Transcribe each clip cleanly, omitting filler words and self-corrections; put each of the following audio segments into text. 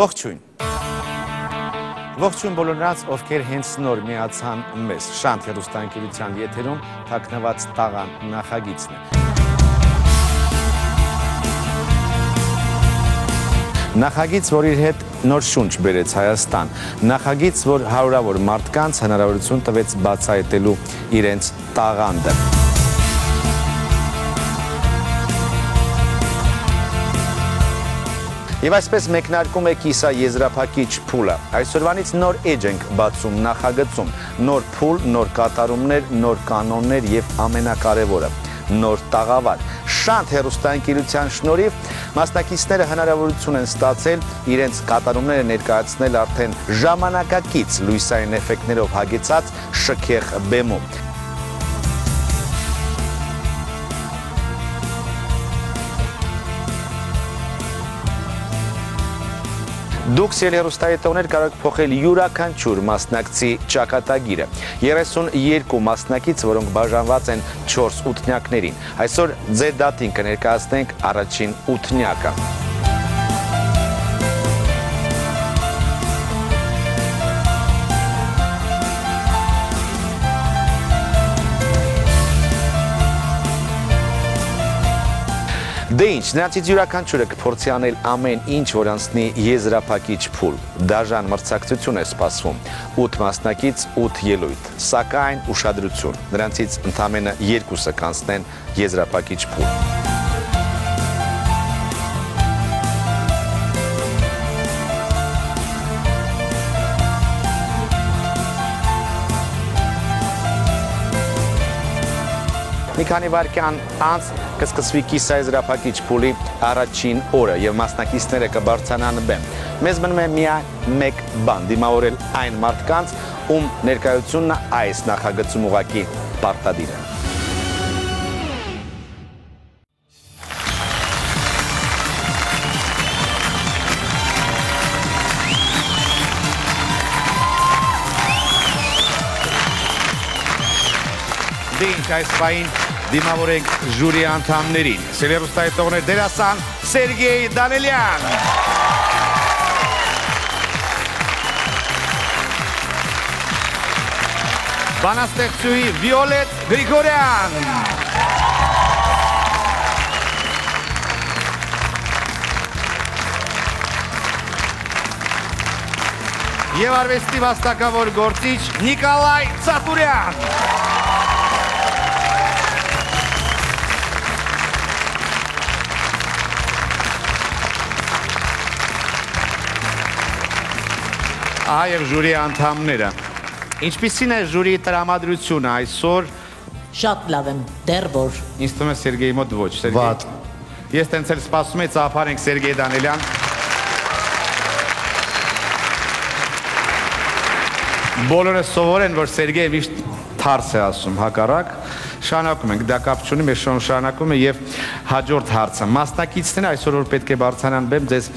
Ողջույն։ Ողջույն բոլոր նրանց, ովքեր հենց նոր միացան մեզ։ Շանթ հեռուստաընկերության եթերում թաքնված տաղան նախագիծն է։ Նախագիծ, որ իր հետ նոր շունչ բերեց Հայաստան, նախագիծ, որ հարյուրավոր մարդկանց հնարավորություն տվեց բացահայտելու իրենց տաղանդը։ Եվ այսպես մեկնարկում է կիսաեզրափակիչ փուլը։ Այսօրվանից նոր էջ ենք բացում նախագծում, նոր փուլ, նոր կատարումներ, նոր կանոններ եւ ամենակարևորը՝ նոր տաղավար։ Շանթ հեռուստաընկերության շնորհիվ մասնակիցները հնարավորություն են ստացել իրենց կատարումները ներկայացնել արդեն ժամանակակից լույսային էֆեկտներով հագեցած շքեղ բեմում։ Դուք հեռուստաետողներ կարող եք փոխել յուրաքանչյուր մասնակցի ճակատագիրը։ 32 մասնակից, որոնք բաժանված են 4 ութնյակներին։ Այսօր ձեր դատին կներկայացնենք առաջին ութնյակը։ Դե ինչ, նրանցից յուրաքանչյուրը կփորձի անել ամեն ինչ, որ անցնի եզրափակիչ փուլ։ Դաժան մրցակցություն է սպասվում։ 8 մասնակից, 8 ելույթ։ Սակայն ուշադրություն, նրանցից ընդամենը 2-ը կանցնեն եզրափակիչ փուլ։ Մի քանի վայրկյան անց կսկսվի կիսաեզրափակիչ փուլի առաջին օրը եւ մասնակիցները կբարձրանան բեմ։ Մեզ մնում է միայն մեկ բան՝ դիմավորել այն մարդկանց, ում ներկայությունն այս նախագծում ուղղակի պարտադիր է։ Դե ինչ, այս պահին դիմավորենք ժյուրի անդամներին։ Հեռուստաետողներ, դերասան Սերգեյ Դանելյան։ Բանաստեղծուհի Վիոլետ Գրիգորյան։ Եվ արվեստի վաստակավոր գործիչ Նիկոլայ Ծատուրյան։ Այև ժյուրի անդամները։ Ինչպիսին է ժյուրի տրամադրությունը այսօր։ Շատ լավ եմ, դեռ որ։ Ինձ թվում է Սերգեյի մոտ ոչ, Վատ։ Ես տենց էլ սպասում եմ, ծափարենք Սերգեյ Դանելյան։ Բոլորը սովոր են, որ Սերգեյը միշտ թարս է ասում, հակառակ։ Շարունակում ենք, դա կապ չունի, մեր շոուն շարունակում է եւ հաջորդ հարցը։ Մասնակիցները այսօր որ պետք է բարձրանան բեմ, ձեզ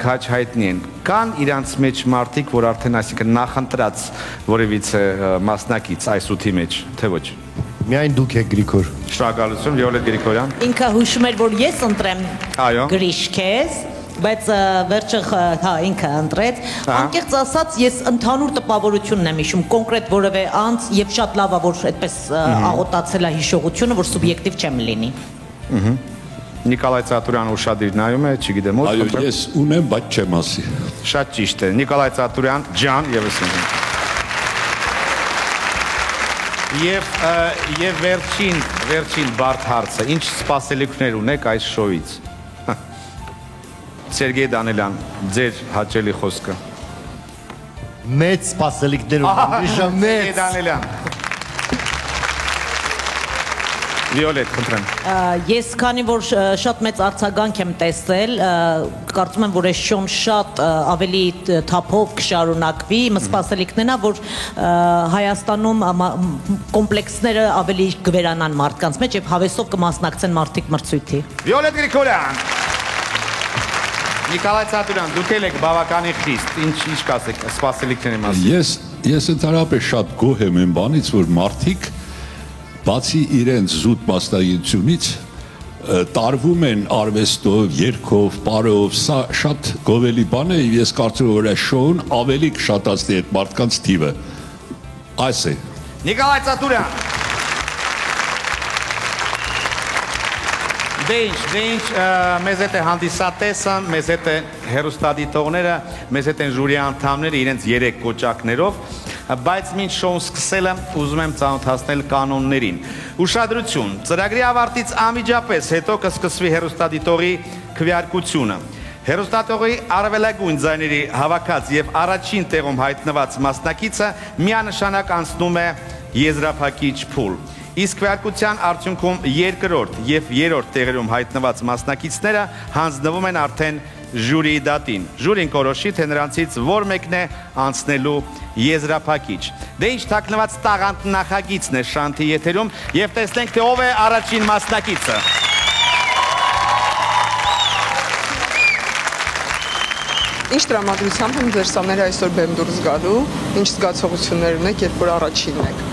քաջ հայտնի են։ Կան իրանց մեջ մարդիկ, որ արդեն այսինքն նախընտրած որևիցե մասնակից այս ութի մեջ, թե ոչ։ Միայն դուք եք Գրիգոր։ Շնորհակալություն, Վիոլետ Գրիգորյան։ Ինքը հուշում էր, որ ես ընտրեմ Գրիշ քեզ, բայց վերջը ինքը ընտրեց։ Անկեղծ ասած, ես ընդհանուր տպավորությունն եմ հիշում, կոնկրետ որևէ անձ եւ շատ լավ է, որ այդպես աղոտացել է հիշողությունը, որ սուբյեկտիվ չեմ լինի։ Նիկոլայ Ծատուրյանը ուշադիր նայում է, չգիտեմ ո՞ր։ Այո, ես ունեմ, բայց չեմ ասի։ Շատ ճիշտ է։ Նիկոլայ Ծատուրյան ջան, եւս ինձ։ Եվ վերջին բարդ հարցը, ինչ սպասելիքներ ունեք այս շոուից։ Սերգեյ Դանելյան, ձեր հաճելի խոսքը։ Մեծ սպասելիքներ ունեմ, Սերգեյ Դանելյան։ Վիոլետ, խնդրեմ։ Ես քանի որ շատ մեծ արձագանք եմ տեսել, կարծում եմ, որ այս շոուն շատ ավելի թափով կշարունակվի, իմ սպասելիքներն է, որ Հայաստանում կոմպլեքսները ավելի կվերանան մարդկանց մեջ եւ հավեսով կմասնակցեն մարդիկ մրցույթի։ Վիոլետ Գրիգորյան։ Նիկոլայ Ծատուրյան, դուք եք բավականին խիստ, ինչ կասեք սպասելիքների մասին։ Ես ընդհանրապես շատ գոհ եմ այն բանից, որ մարդիկ բացի իրենց զուտ մասնագիտությունից տարվում են արվեստով, երգով, պարով, սա շատ գովելի բան է, ես կարծում եմ, որ այս շոուն ավելի կշատացնի այդ մարդկանց թիվը։ Այս է։ Նիկոլայ Ծատուրյան։ Դե ինչ, մեզ հետ է հանդիսատեսը, մեզ հետ է հեռուստադիտողները, մեզ հետ են ժյուրի անդամները իրենց 3 կոճակներով, բայց մինչ շոուն սկսելը ուզում եմ ծանոթացնել կանոններին։ Ուշադրություն, ծրագրի ավարտից անմիջապես հետո կսկսվի հեռուստադիտողի քվեարկությունը։ Հեռուստադիտողի առավելագույն ձայների հավաքած եւ առաջին տեղում հայտնված մասնակիցը միանշանակ անցնում է եզրափակիչ փուլ։ Իսկ քվեարկության արդյունքում երկրորդ եւ երրորդ տեղերում հայտնված մասնակիցները հանձնվում են արդեն ժյուրիի դատին։ Ժյուրին կորոշի, թե նրանցից որ մեկն է անցնելու եզրափակիչ։ Դե ինչ թաքնված տաղանդ նախագիծն է Շանթի եթերում եւ տեսնենք թե ով է առաջին մասնակիցը։ Ինչ տրամադրությամբ եմ ձեր սաները այսօր բեմ դուրս գալու, ինչ զգացողություններ ունեք, երբ որ առաջինն եք։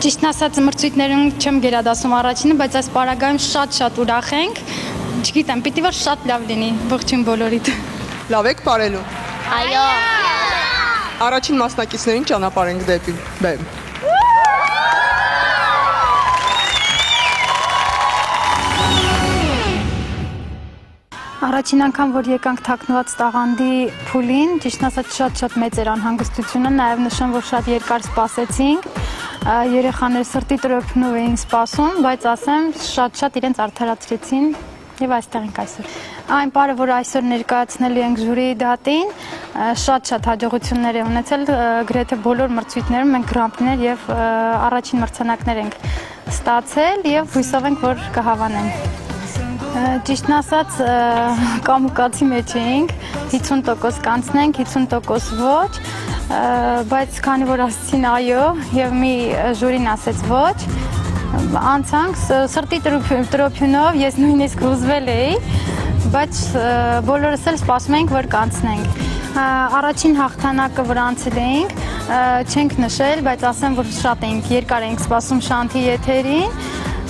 Ճիշտն ասած մրցույթներում չեմ գերադասում առաջինը, բայց այս պարագայում շատ ուրախ ենք։ Չգիտեմ, պիտի որ շատ լավ լինի, ողջույն բոլորիդ։ Լավ եք պարելու։ Այո։ Առաջին մասնակիցներին ճանապարհենք դեպի բեմ։ Առաջին անգամ, որ եկանք թաքնված տաղանդի փուլին, ճիշտն ասած շատ մեծ էր անհանգստությունը, նաև նշեմ, որ շատ երկար սպասեցինք, երեխաները սրտի տրոփնով էին սպասում, բայց ասեմ, շատ իրենց արդարացրեցին եւ այստեղ ենք այսօր։ Այն պարը, որ այսօր ներկայացնելու ենք ժյուրիի դատին, շատ հաջողություններ է ունեցել, գրեթե բոլոր մրցույթներում մենք գրանտներ եւ առաջին մրցանակներ ենք ստացել եւ հույսով ենք, որ կհավանենք։ Ճիշտն ասած, կամուկացի մեջ էինք, 50% կանցնենք, 50% ոչ, բայց քանի որ ասեցին այո եւ մի ժյուրին ասեց ոչ, անցանք սրտի տրոփյունով, ես նույնիսկ հուզվել էի, բայց բոլորս էլ սպասում էինք, որ կանցնենք։ Առաջին հաղթանակը որ անցել էինք, չենք նշել, բայց ասեմ, որ շատ էինք, երկար էինք սպասում Շանթի եթերին,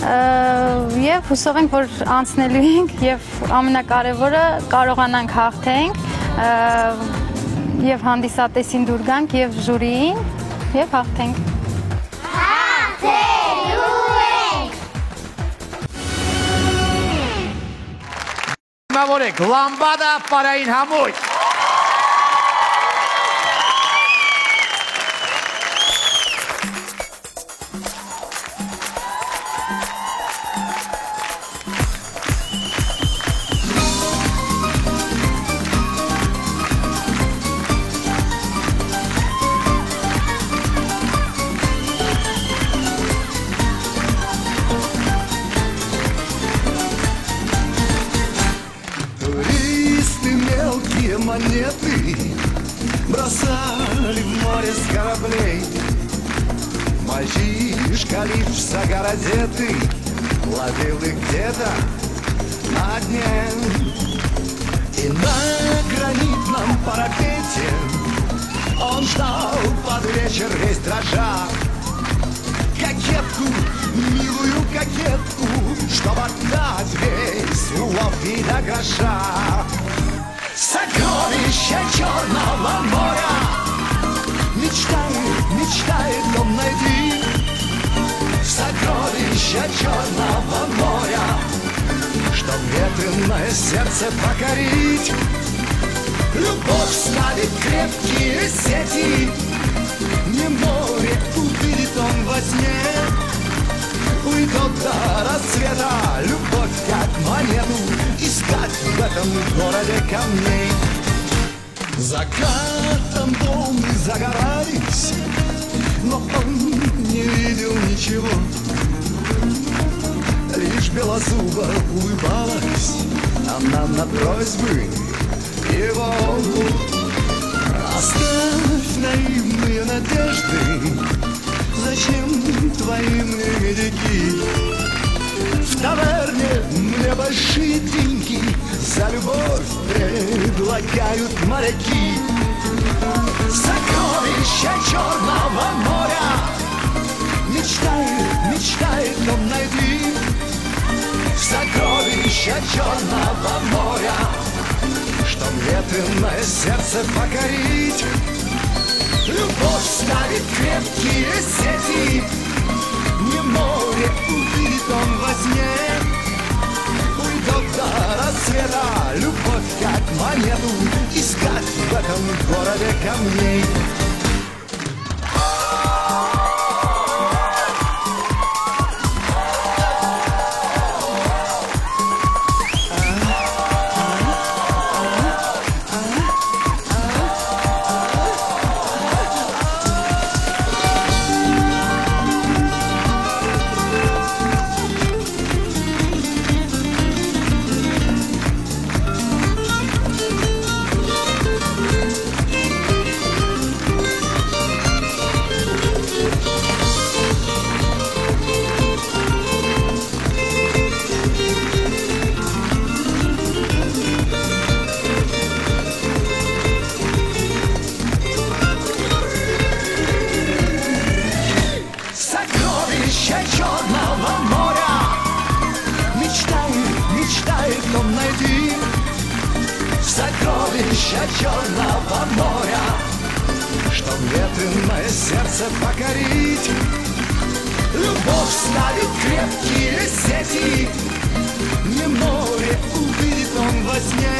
եւ հուսով ենք, որ անցնելու ենք եւ ամենակարևորը կարողանանք հաղթենք եւ հանդիսատեսին դուր գանք եւ ժյուրիին եւ հաղթենք։ Հաղթելու ենք։ Մավորեք, լամբադա պարային համույթ։ Монеты бросали в море с кораблей. Мальчишка лишь загородетый ловил их где-то на дне. И на гранитном парапете он ждал под вечер весь дрожа кокетку, милую кокетку, чтоб отдать весь улов и до гроша. Сокровища Черного моря мечтает он найти. Сокровища Черного моря, чтоб ветреное сердце покорить. Любовь ставит крепкие сети, не море увидит он во сне. Уйдет до рассвета любовь как монету искать в этом городе камней. Закатом волны загорались, но он не видел ничего. Лишь белозуба улыбалась она на просьбы его. Оставь наивные надежды, зачем твои медики? В таверне мне большие деньги за любовь предлагают моряки. Сокровища Черного моря мечтает он найти. Сокровища Черного моря, чтоб ветреное сердце покорить. Любовь ставит крепкие сети, не море увидит он во сне. Уйдет до рассвета любовь как монету искать в этом городе камней. Черного моря мечтает он найти. Сокровища Черного моря, чтоб ветреное сердце покорить. Любовь ставит крепкие сети, не море увидит он во сне.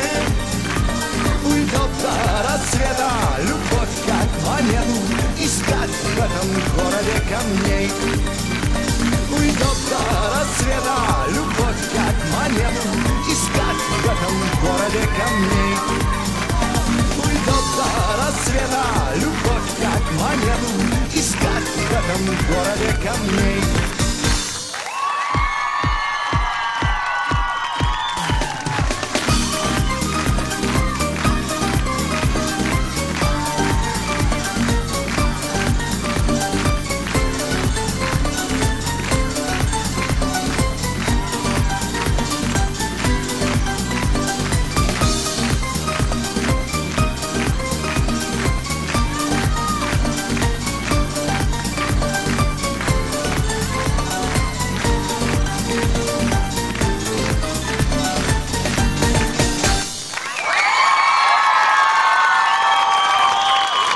Уйдет до рассвета любовь как монету искать в этом городе камней. Уйдет до рассвета любовь как монету искать в этом городе камней. Уйдет до рассвета любовь как монету искать в этом городе камней.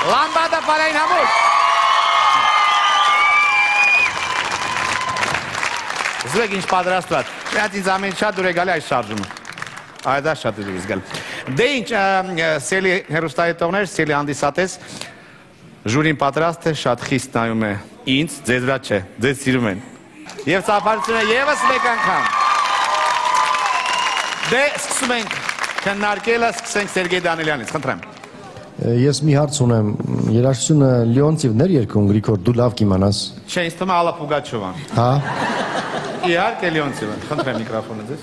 Լամբադա պարային համուր։ Զվեք ինչ պատրաստված։ Միած ինձ ամեն շատ դուր է գալի այս շարժումը։ Այդ դա շատ դուր ես գալ։ Դե ինչ, սելի հերուստայետողներ, սելի հանդիսատես, ժուրին պատրաստ է, շատ խիստ նայում է ինձ, ձեզ վրա չէ, ձեզ սիրում են։ Եվ ծափարությունը ևս մեկ անգամ։ Դե սկսում ենք քննարկելը, սկսենք Սերգեյ Դանիելյանից, խնդրեմ։ Ես մի հարց ունեմ, երաժշտությունը Լեոնտիվն էր երգում, Գրիգոր, դու լավ կիմանաս։ Չէ, ինձ թվում է Ալլա Պուգաչովան։ Հա։ Իհարկե Լեոնտիվը, խնդրեմ միկրոֆոնը ձեզ։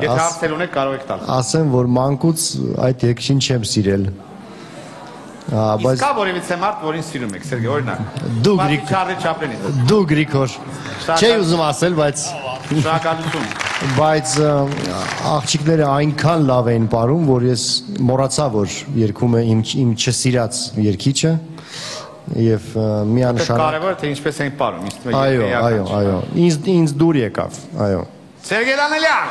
Եթե հարցեր ունեք, կարող եք տալ։ Ասեմ, որ մանկուց այդ երգչին չեմ սիրել։ Իսկ կա որևիցե մարդ, որին սիրում եք, Սերգեյ, օրինակ։ Դու Չարլի Չապլինից։ Դու Գրիգոր։ Չէի ուզում ասել, բայց Շնորհակալություն։ Բայց աղջիկները այնքան լավ էին ապարում, որ ես մոռացա, որ երգում է իմ չսիրած երգիչը եւ միանշանակ Կարևորը թե ինչպես են ապարում, ինձ թվում է Այո, ինձ դուր եկավ, այո։ Սերգեյ Դանիելյան։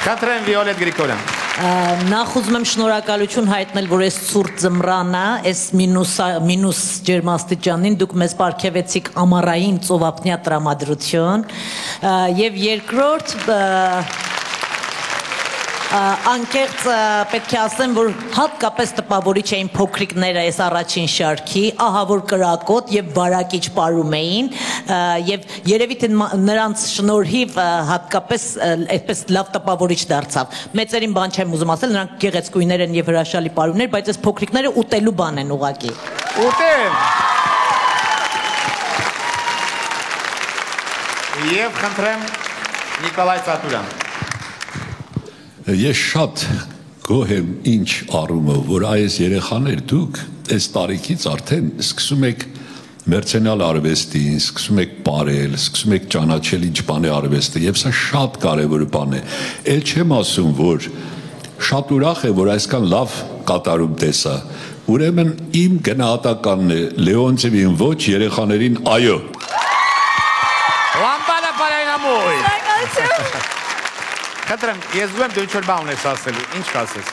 Խնդրեմ Վիոլետ Գրիգորյան։ Նախ ուզում եմ շնորհակալություն հայտնել, որ այս ցուրտ ձմռանը, այս մինուս ջերմաստիճանին դուք մեզ պարգևեցիք ամառային ծովափնյա տրամադրություն եւ երկրորդ անկեղծ պետք է ասեմ, որ հատկապես տպավորիչ էին փոքրիկները այս առաջին շարքի, ահավոր կրակոտ եւ վարակիչ պարում էին եւ երևի թե նրանց շնորհիվ հատկապես այդպես լավ տպավորիչ դարձավ։ Մեծերին բան չեմ ուզում ասել, նրանք գեղեցկույներ են եւ հրաշալի պարումներ, բայց այս փոքրիկները ուտելու բան են ուղակի։ Ուտեն։ Եվ խնդրեմ Նիկոլայ Ծատուրյան։ Ես շատ գոհ եմ ինչ առումով, որ այս երեխաներ դուք այս տարիքից արդեն սկսում եք մերցենալ արվեստին, սկսում եք ապրել, սկսում եք ճանաչել ինչ բան է արվեստը, եւ սա շատ կարեւոր բան է։ Էլ չեմ ասում, որ շատ ուրախ է, որ այսքան լավ կատարում տեսա։ Ուրեմն իմ գնահատականն է Լեոնտիևին ոչ, երեխաներին այո։ Լամբադա պարային Խնդրեմ, ես զգում եմ դու ինչ-որ բան ունես ասելու, ինչ կասես։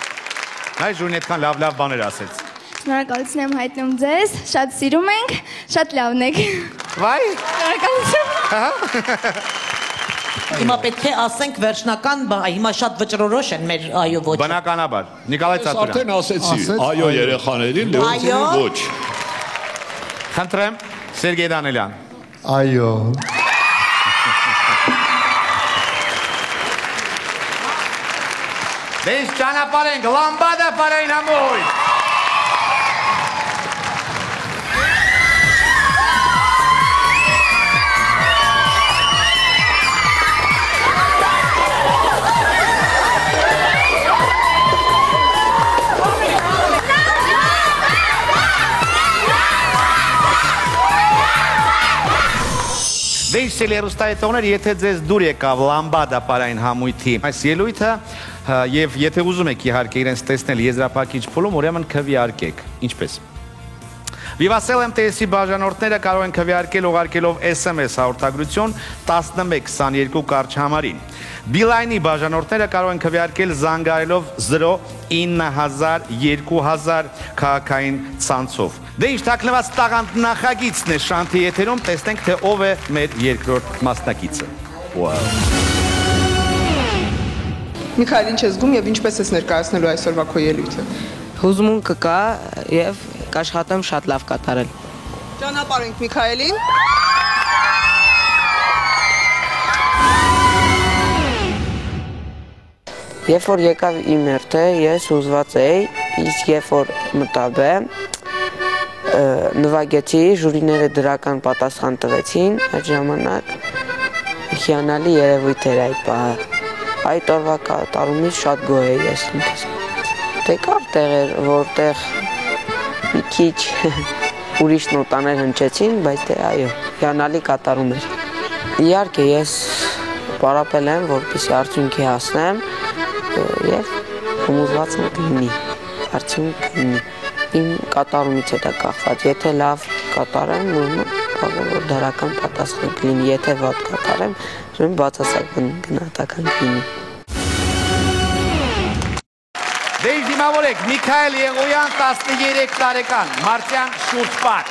Հայ ժուրին այդքան լավ բաներ ասեց։ Շնորհակալություն եմ հայտնում ձեզ, շատ սիրում ենք, շատ լավն եք։ Վայ։ Շնորհակալություն։ Հիմա պետք է ասենք վերջնական բան, հիմա շատ վճռորոշ են մեր այո ոչ։ Բնականաբար։ Նիկոլայ Ծատուրյան։ Արդեն ասեցի, այո երեխաներին, Լեոնտին ոչ։ Խնդրեմ, Սերգեյ Դանելյան։ Այո։ Դե ինչ ճանապարհենք, լամբադա պարային համույթ։ Դե ինչ սելերուստայետողներ, եթե ձեզ դուր եկավ լամբադա պարային համույթի այս ելույթը եւ եթե ուզում եք իհարկե իրենց տեսնել եզրափակիչ փուլում, ուրեմն քվեարկեք, ինչպես։ Vivassel MTS-ի բաժանորդները կարող են քվեարկել ուղարկելով SMS հաղորդագրություն 1122 կարճ համարին։ Beeline-ի բաժանորդները կարող են քվեարկել զանգարելով 09000 քաղաքային ցանցով։ Դե ինչ թաքնված տաղանդ նախագիծն է շանթի եթերում, տեսնենք թե ով է մեր երկրորդ մասնակիցը։ Wow։ Միքայել, ինչ ես զգում եւ ինչպես ես ներկայացնելու այսօրվա քո ելույթը։ Հուզմունքը կա եւ կաշխատեմ շատ լավ կատարել։ Ճանապարհենք Միքայելին։ Երբ որ եկավ իմ հերթը, ես հուզված էի, իսկ երբ որ մտա բե, նվագեցի, ժուրիները դրական պատասխան տվեցին, այդ ժամանակ հիանալի երևույթ էր այդ պահը։ Այդ օրվա կատարումից շատ գոհ էի ես ինքս։ Դե կար տեղեր, որտեղ մի քիչ ուրիշ նոտաներ հնչեցին, բայց դե այո, հիանալի կատարում էր։ Իհարկե ես պարապել եմ, որպեսզի արդյունքի հասնեմ եւ հմուզված եմ կլինի, արդյունք կլինի։ Իմ կատարումից է դա կախված, եթե լավ կատարեմ, որ դրական պատասխան կլինի, եթե վատ կատարեմ, բացասական գնահատական կլինի։ Դե ինչ դիմավորեք, Միքայել Եղոյան 13 տարեկան, Մարտյան Շուրտպար։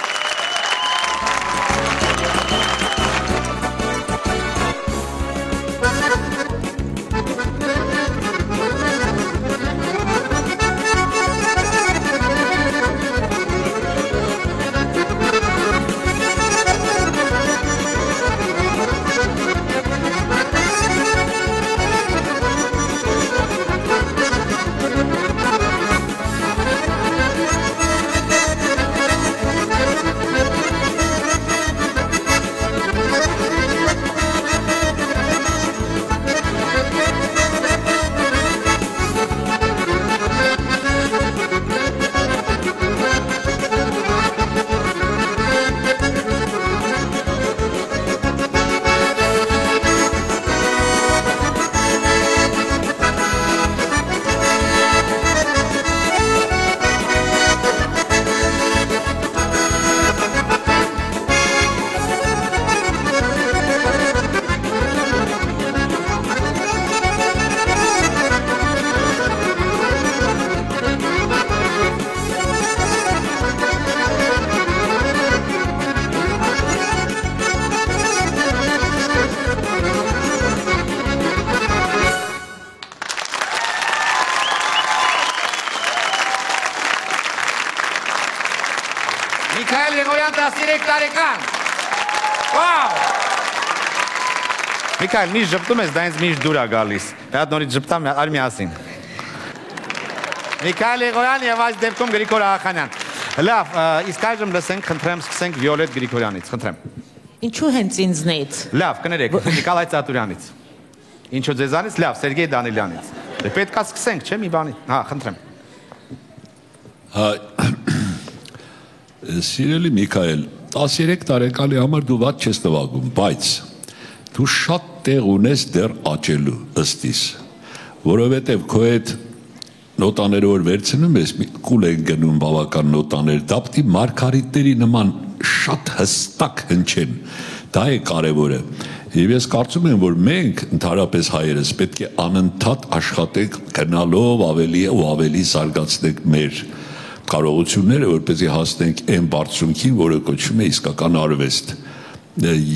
Միքայել Եղոյան 13 տարեկան։ Վաու։ Միքայել, միշտ ժպտում ես, դա ինձ միշտ դուր է գալիս։ Այդ նորից ժպտամ, արի միասին։ Միքայել Եղոյան եւ այս դեպքում Գրիգոր Աղախանյան։ Լավ, իսկ այժմ լսենք, խնդրեմ, սկսենք Վիոլետ Գրիգորյանից, խնդրեմ։ Ինչու հենց ինձնից։ Լավ, կներեք, Նիկոլայ Ծատուրյանից։ Ինչու ձեզանից, լավ, Սերգեյ Դանելյանից։ Դե պետք է սկսենք, չէ՞ մի բանի։ Հա, խնդրեմ։ Սիրելի Միքայել, 13 տարեկանի համար դու ված չես նվագում, բայց դու շատ տեղ ունես դեռ աճելու ըստիս, որովհետև քո այդ նոտաները որ վերցնում ես, կուլ են գնում բավական նոտաներ, դա պետք է մարգարիտների նման շատ հստակ հնչեն, դա է կարևորը, Եվ ես կարծում եմ, որ մենք ընդհանրապես հայերս պետք է անընդհատ աշխատենք գնալով ավելի ու ավելի զարգացնենք մեր կարողությունները, որպեսզի հասնենք այն բարձունքին, որը կոչվում է իսկական արվեստ։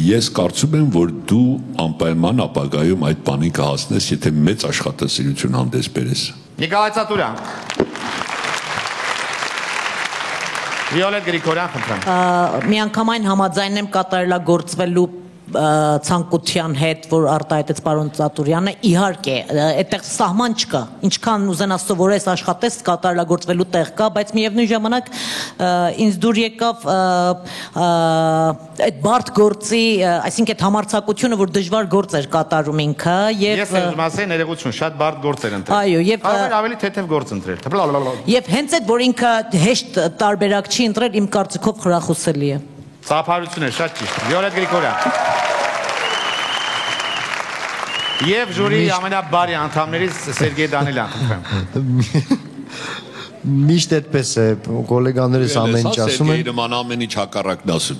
Ես կարծում եմ, որ դու անպայման ապագայում այդ բանին կհասնես, եթե մեծ աշխատասիրություն հանդես բերես։ Նիկոլայ Ծատուրյան։ Վիոլետ Գրիգորյան, խնդրեմ։ Միանգամայն համաձայն եմ կատարելագործվելու ցանկության հետ, որ արտահայտեց պարոն Ծատուրյանը, իհարկե, այդտեղ սահման չկա, ինչքան ուզենաս սովորես աշխատես, կատարելագործվելու տեղ կա, բայց միևնույն ժամանակ ինձ դուր եկավ այդ բարդ գործի, այսինքն այդ համարձակությունը, որ դժվար գործ էր կատարում ինքը, եւ ես ուզում ասեի ներողություն, շատ բարդ գործ էր ընտրել։ Այո, եւ ավելի թեթև գործ ընտրել։ Եվ հենց այդ, որ ինքը հեշտ տարբերակ չի ընտրել, իմ կարծիքով խրախուսելի է։ Ծափարություն է, շատ ճիշտ։ Վիոլետ Գրիգորյան։ Եվ ժյուրիի ամենաբարի անդամներից Սերգեյ Դանիելյան, խնդրեմ։ Միշտ այդպես է, գոլեգաներս ամեն ինչ ասում են։ Սերգեյ նման ամեն ինչ հակառակն ասում։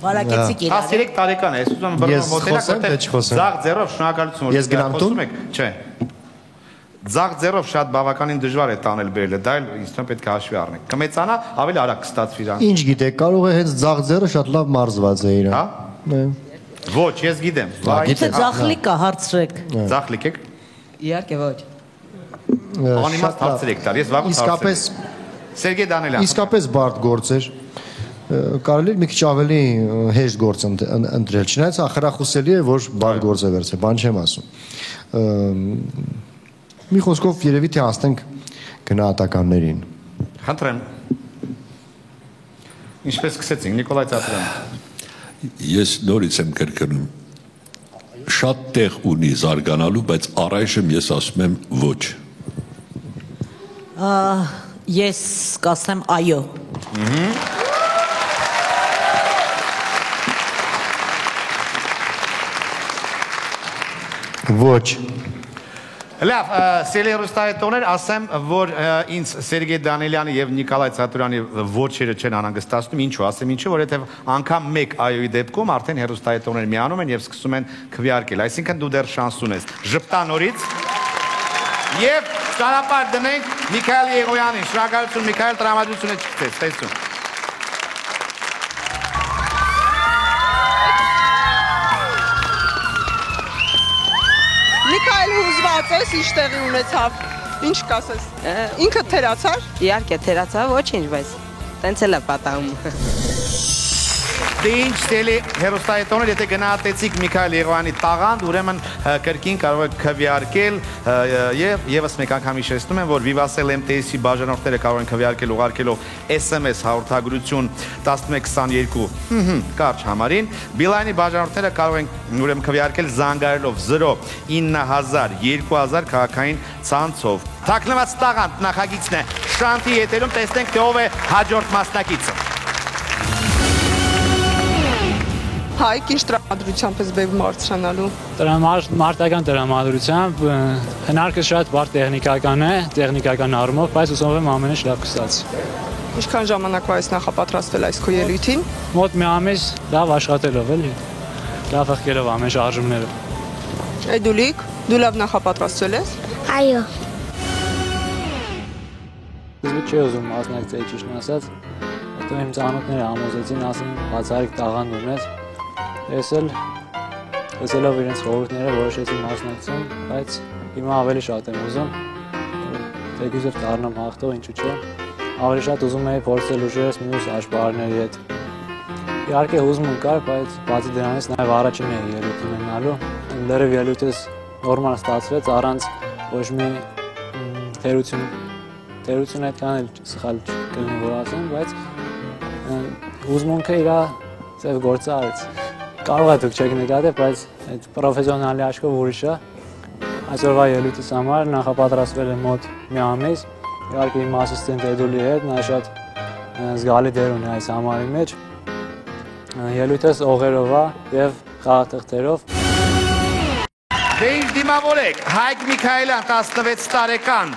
Վարակեցիք իրար։ 13 տարեկան է, ես ուզում եմ բռնում մոտենակ, ձախ ձեռով շնորհակալություն, որ Ես գնամ եք, չէ։ Ձախ ձեռով շատ բավականին դժվար է տանել բերելը, դա էլ ինձ թվում պետք է հաշվի առնենք։ Կմեծանա, ավելի արագ կստացվի իրան։ Ինչ գիտեք, կարող է հենց ձախ ձեռը շատ լավ մարզված է իրան։ Հա։ Ոչ, ես գիտեմ։ Եթե ձախլիկ է, հարցրեք։ Ձախլիկ եք։ Իհարկե ոչ։ Անիմաստ հարցեր եք տալ, ես վաղուց հարցրել։ Սերգեյ Դանիելյան։ Իսկապես բարդ գործ էր։ Կարելի է մի քիչ ավելի հեշտ գործ ընտրել, չնայած ախրախուսելի է, որ բարդ գործ է վերցրել, բան չեմ ասում։ Մի խոսքով երևի թե հասնենք գնահատականներին։ Խնդրեմ։ Ինչպես սկսեցինք, Նիկոլայ Ծատուրյան։ Ես նորից եմ կրկնում, շատ տեղ ունի զարգանալու, բայց առայժմ ես ասում եմ ոչ։ Ես կասեմ այո։ Ոչ։ Լավ, սիրելի հեռուստահայտողներ, ասեմ, որ ինձ Սերգեյ Դանիելյանի եւ Նիկոլայ Ծատուրյանի ոչերը չեն անհանգստացնում, ինչու, ասեմ ինչու, որովհետեւ անգամ մեկ այոյի դեպքում արդեն հեռուստահայտողներ միանում են եւ սկսում են քվեարկել, այսինքն դու դեռ շանս ունես։ Ժպտա նորից եւ ճանապարհ դնենք Միքայել Եղոյանին։ Շնորհակալություն Միքայել, տրամադրությունը չգտես, տեսություն։ Միքայել հուզված ես, ինչ տեղի ունեցավ, ինչ կասես, ինքը թերացար։ Իհարկե թերացավ, ոչինչ, բայց տենց էլ է պատահում։ Դե ինչ ստելի հեռուստահայտողներ, եթե գնահատեցիք Միքայել Եղոյանի տաղանդ, ուրեմն կրկին կարող եք քվեարկել եւ եւս մեկ անգամ հիշեցնում եմ, որ Vivace MTS-ի բաժանորդները կարող են քվեարկել ուղարկելով SMS հաղորդագրություն 1122 կարճ համարին, Beeline-ի բաժանորդները կարող են ուրեմն քվեարկել զանգարելով 09000 2000 քաղաքային ցանցով։ Թաքնված տաղանդ նախագիծն է Շանթի եթերում, տեսնենք թե ով է հաջորդ մասնակիցը։ Հայք ինչ տրամադրությամբ ես բերում արդյունանալու։ Մարտական տրամադրությամբ հնարքը շատ բարդ տեխնիկական է, տեխնիկական առումով, բայց ուսում եմ ամեն ինչ լավ կստացվի։ Ինչքան ժամանակվա ես նախապատրաստվել այս քո ելույթին։ Մոտ մի ամիս լավ աշխատելով էլի, լավ ախկելով ամեն շարժումներով։ Էդուլիկ, դու լավ նախապատրաստվել ես։ Այո։ Ես չի ուզում մասնակցել ճիշտն ասած, հետո իմ ծանոթները համոզեցին, ասին բացառիկ տաղանդ ունես։ Ես էլ լսելով իրենց խորհուրդները որոշեցի մասնակցել, բայց հիմա ավելի շատ եմ ուզում, թեկուզով դառնամ հաղթող, ինչու՞ չէ։ Ավելի շատ ուզում եի փորձել ուժերս մյուս աշխարհների հետ։ Իհարկե հուզմուն կար, բայց բացի դրանից նաև առաջին էի ելույթ ունենալու։ Լրիվ ելույթս նորմալ ստացվեց առանց ոչ մի թերություն այդքան էլ սխալ կլինի որ ասեմ, բայց հուզմունքը իր ձև գործը արեց։ Կարող է դուք չեք նկատել, բայց այդ պրոֆեսիոնալի աչքով ուրիշ է։ Այսօրվա ելույթիս համար նախապատրաստվել եմ մոտ մի ամիս, իհարկե իմ ասիստենտ Էդուլի հետ, նա շատ զգալի դեր ունի այս համարի մեջ։ Ելույթս օղերով է եւ խաղաթղթերով։ Դե ինչ դիմավորեք, Հայկ Միքայելյան 16 տարեկան,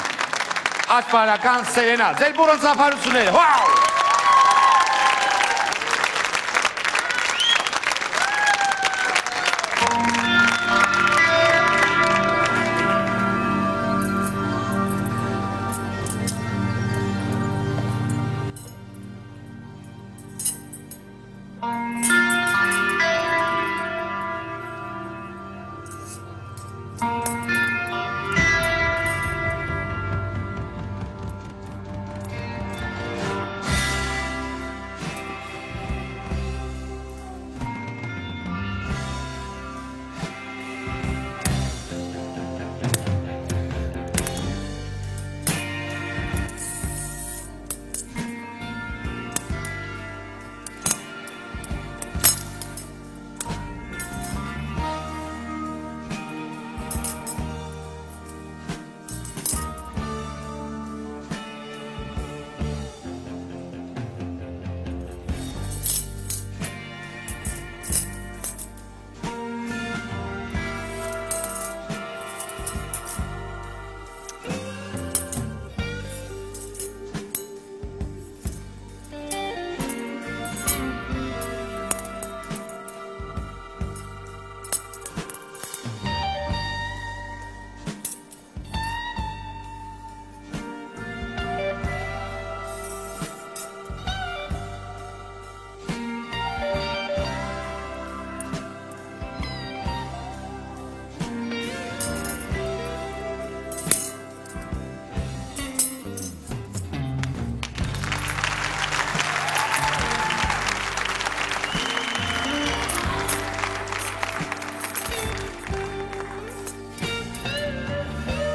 աշխարհական սերենա, ձեր բուրըն ծափարությունները, վաու!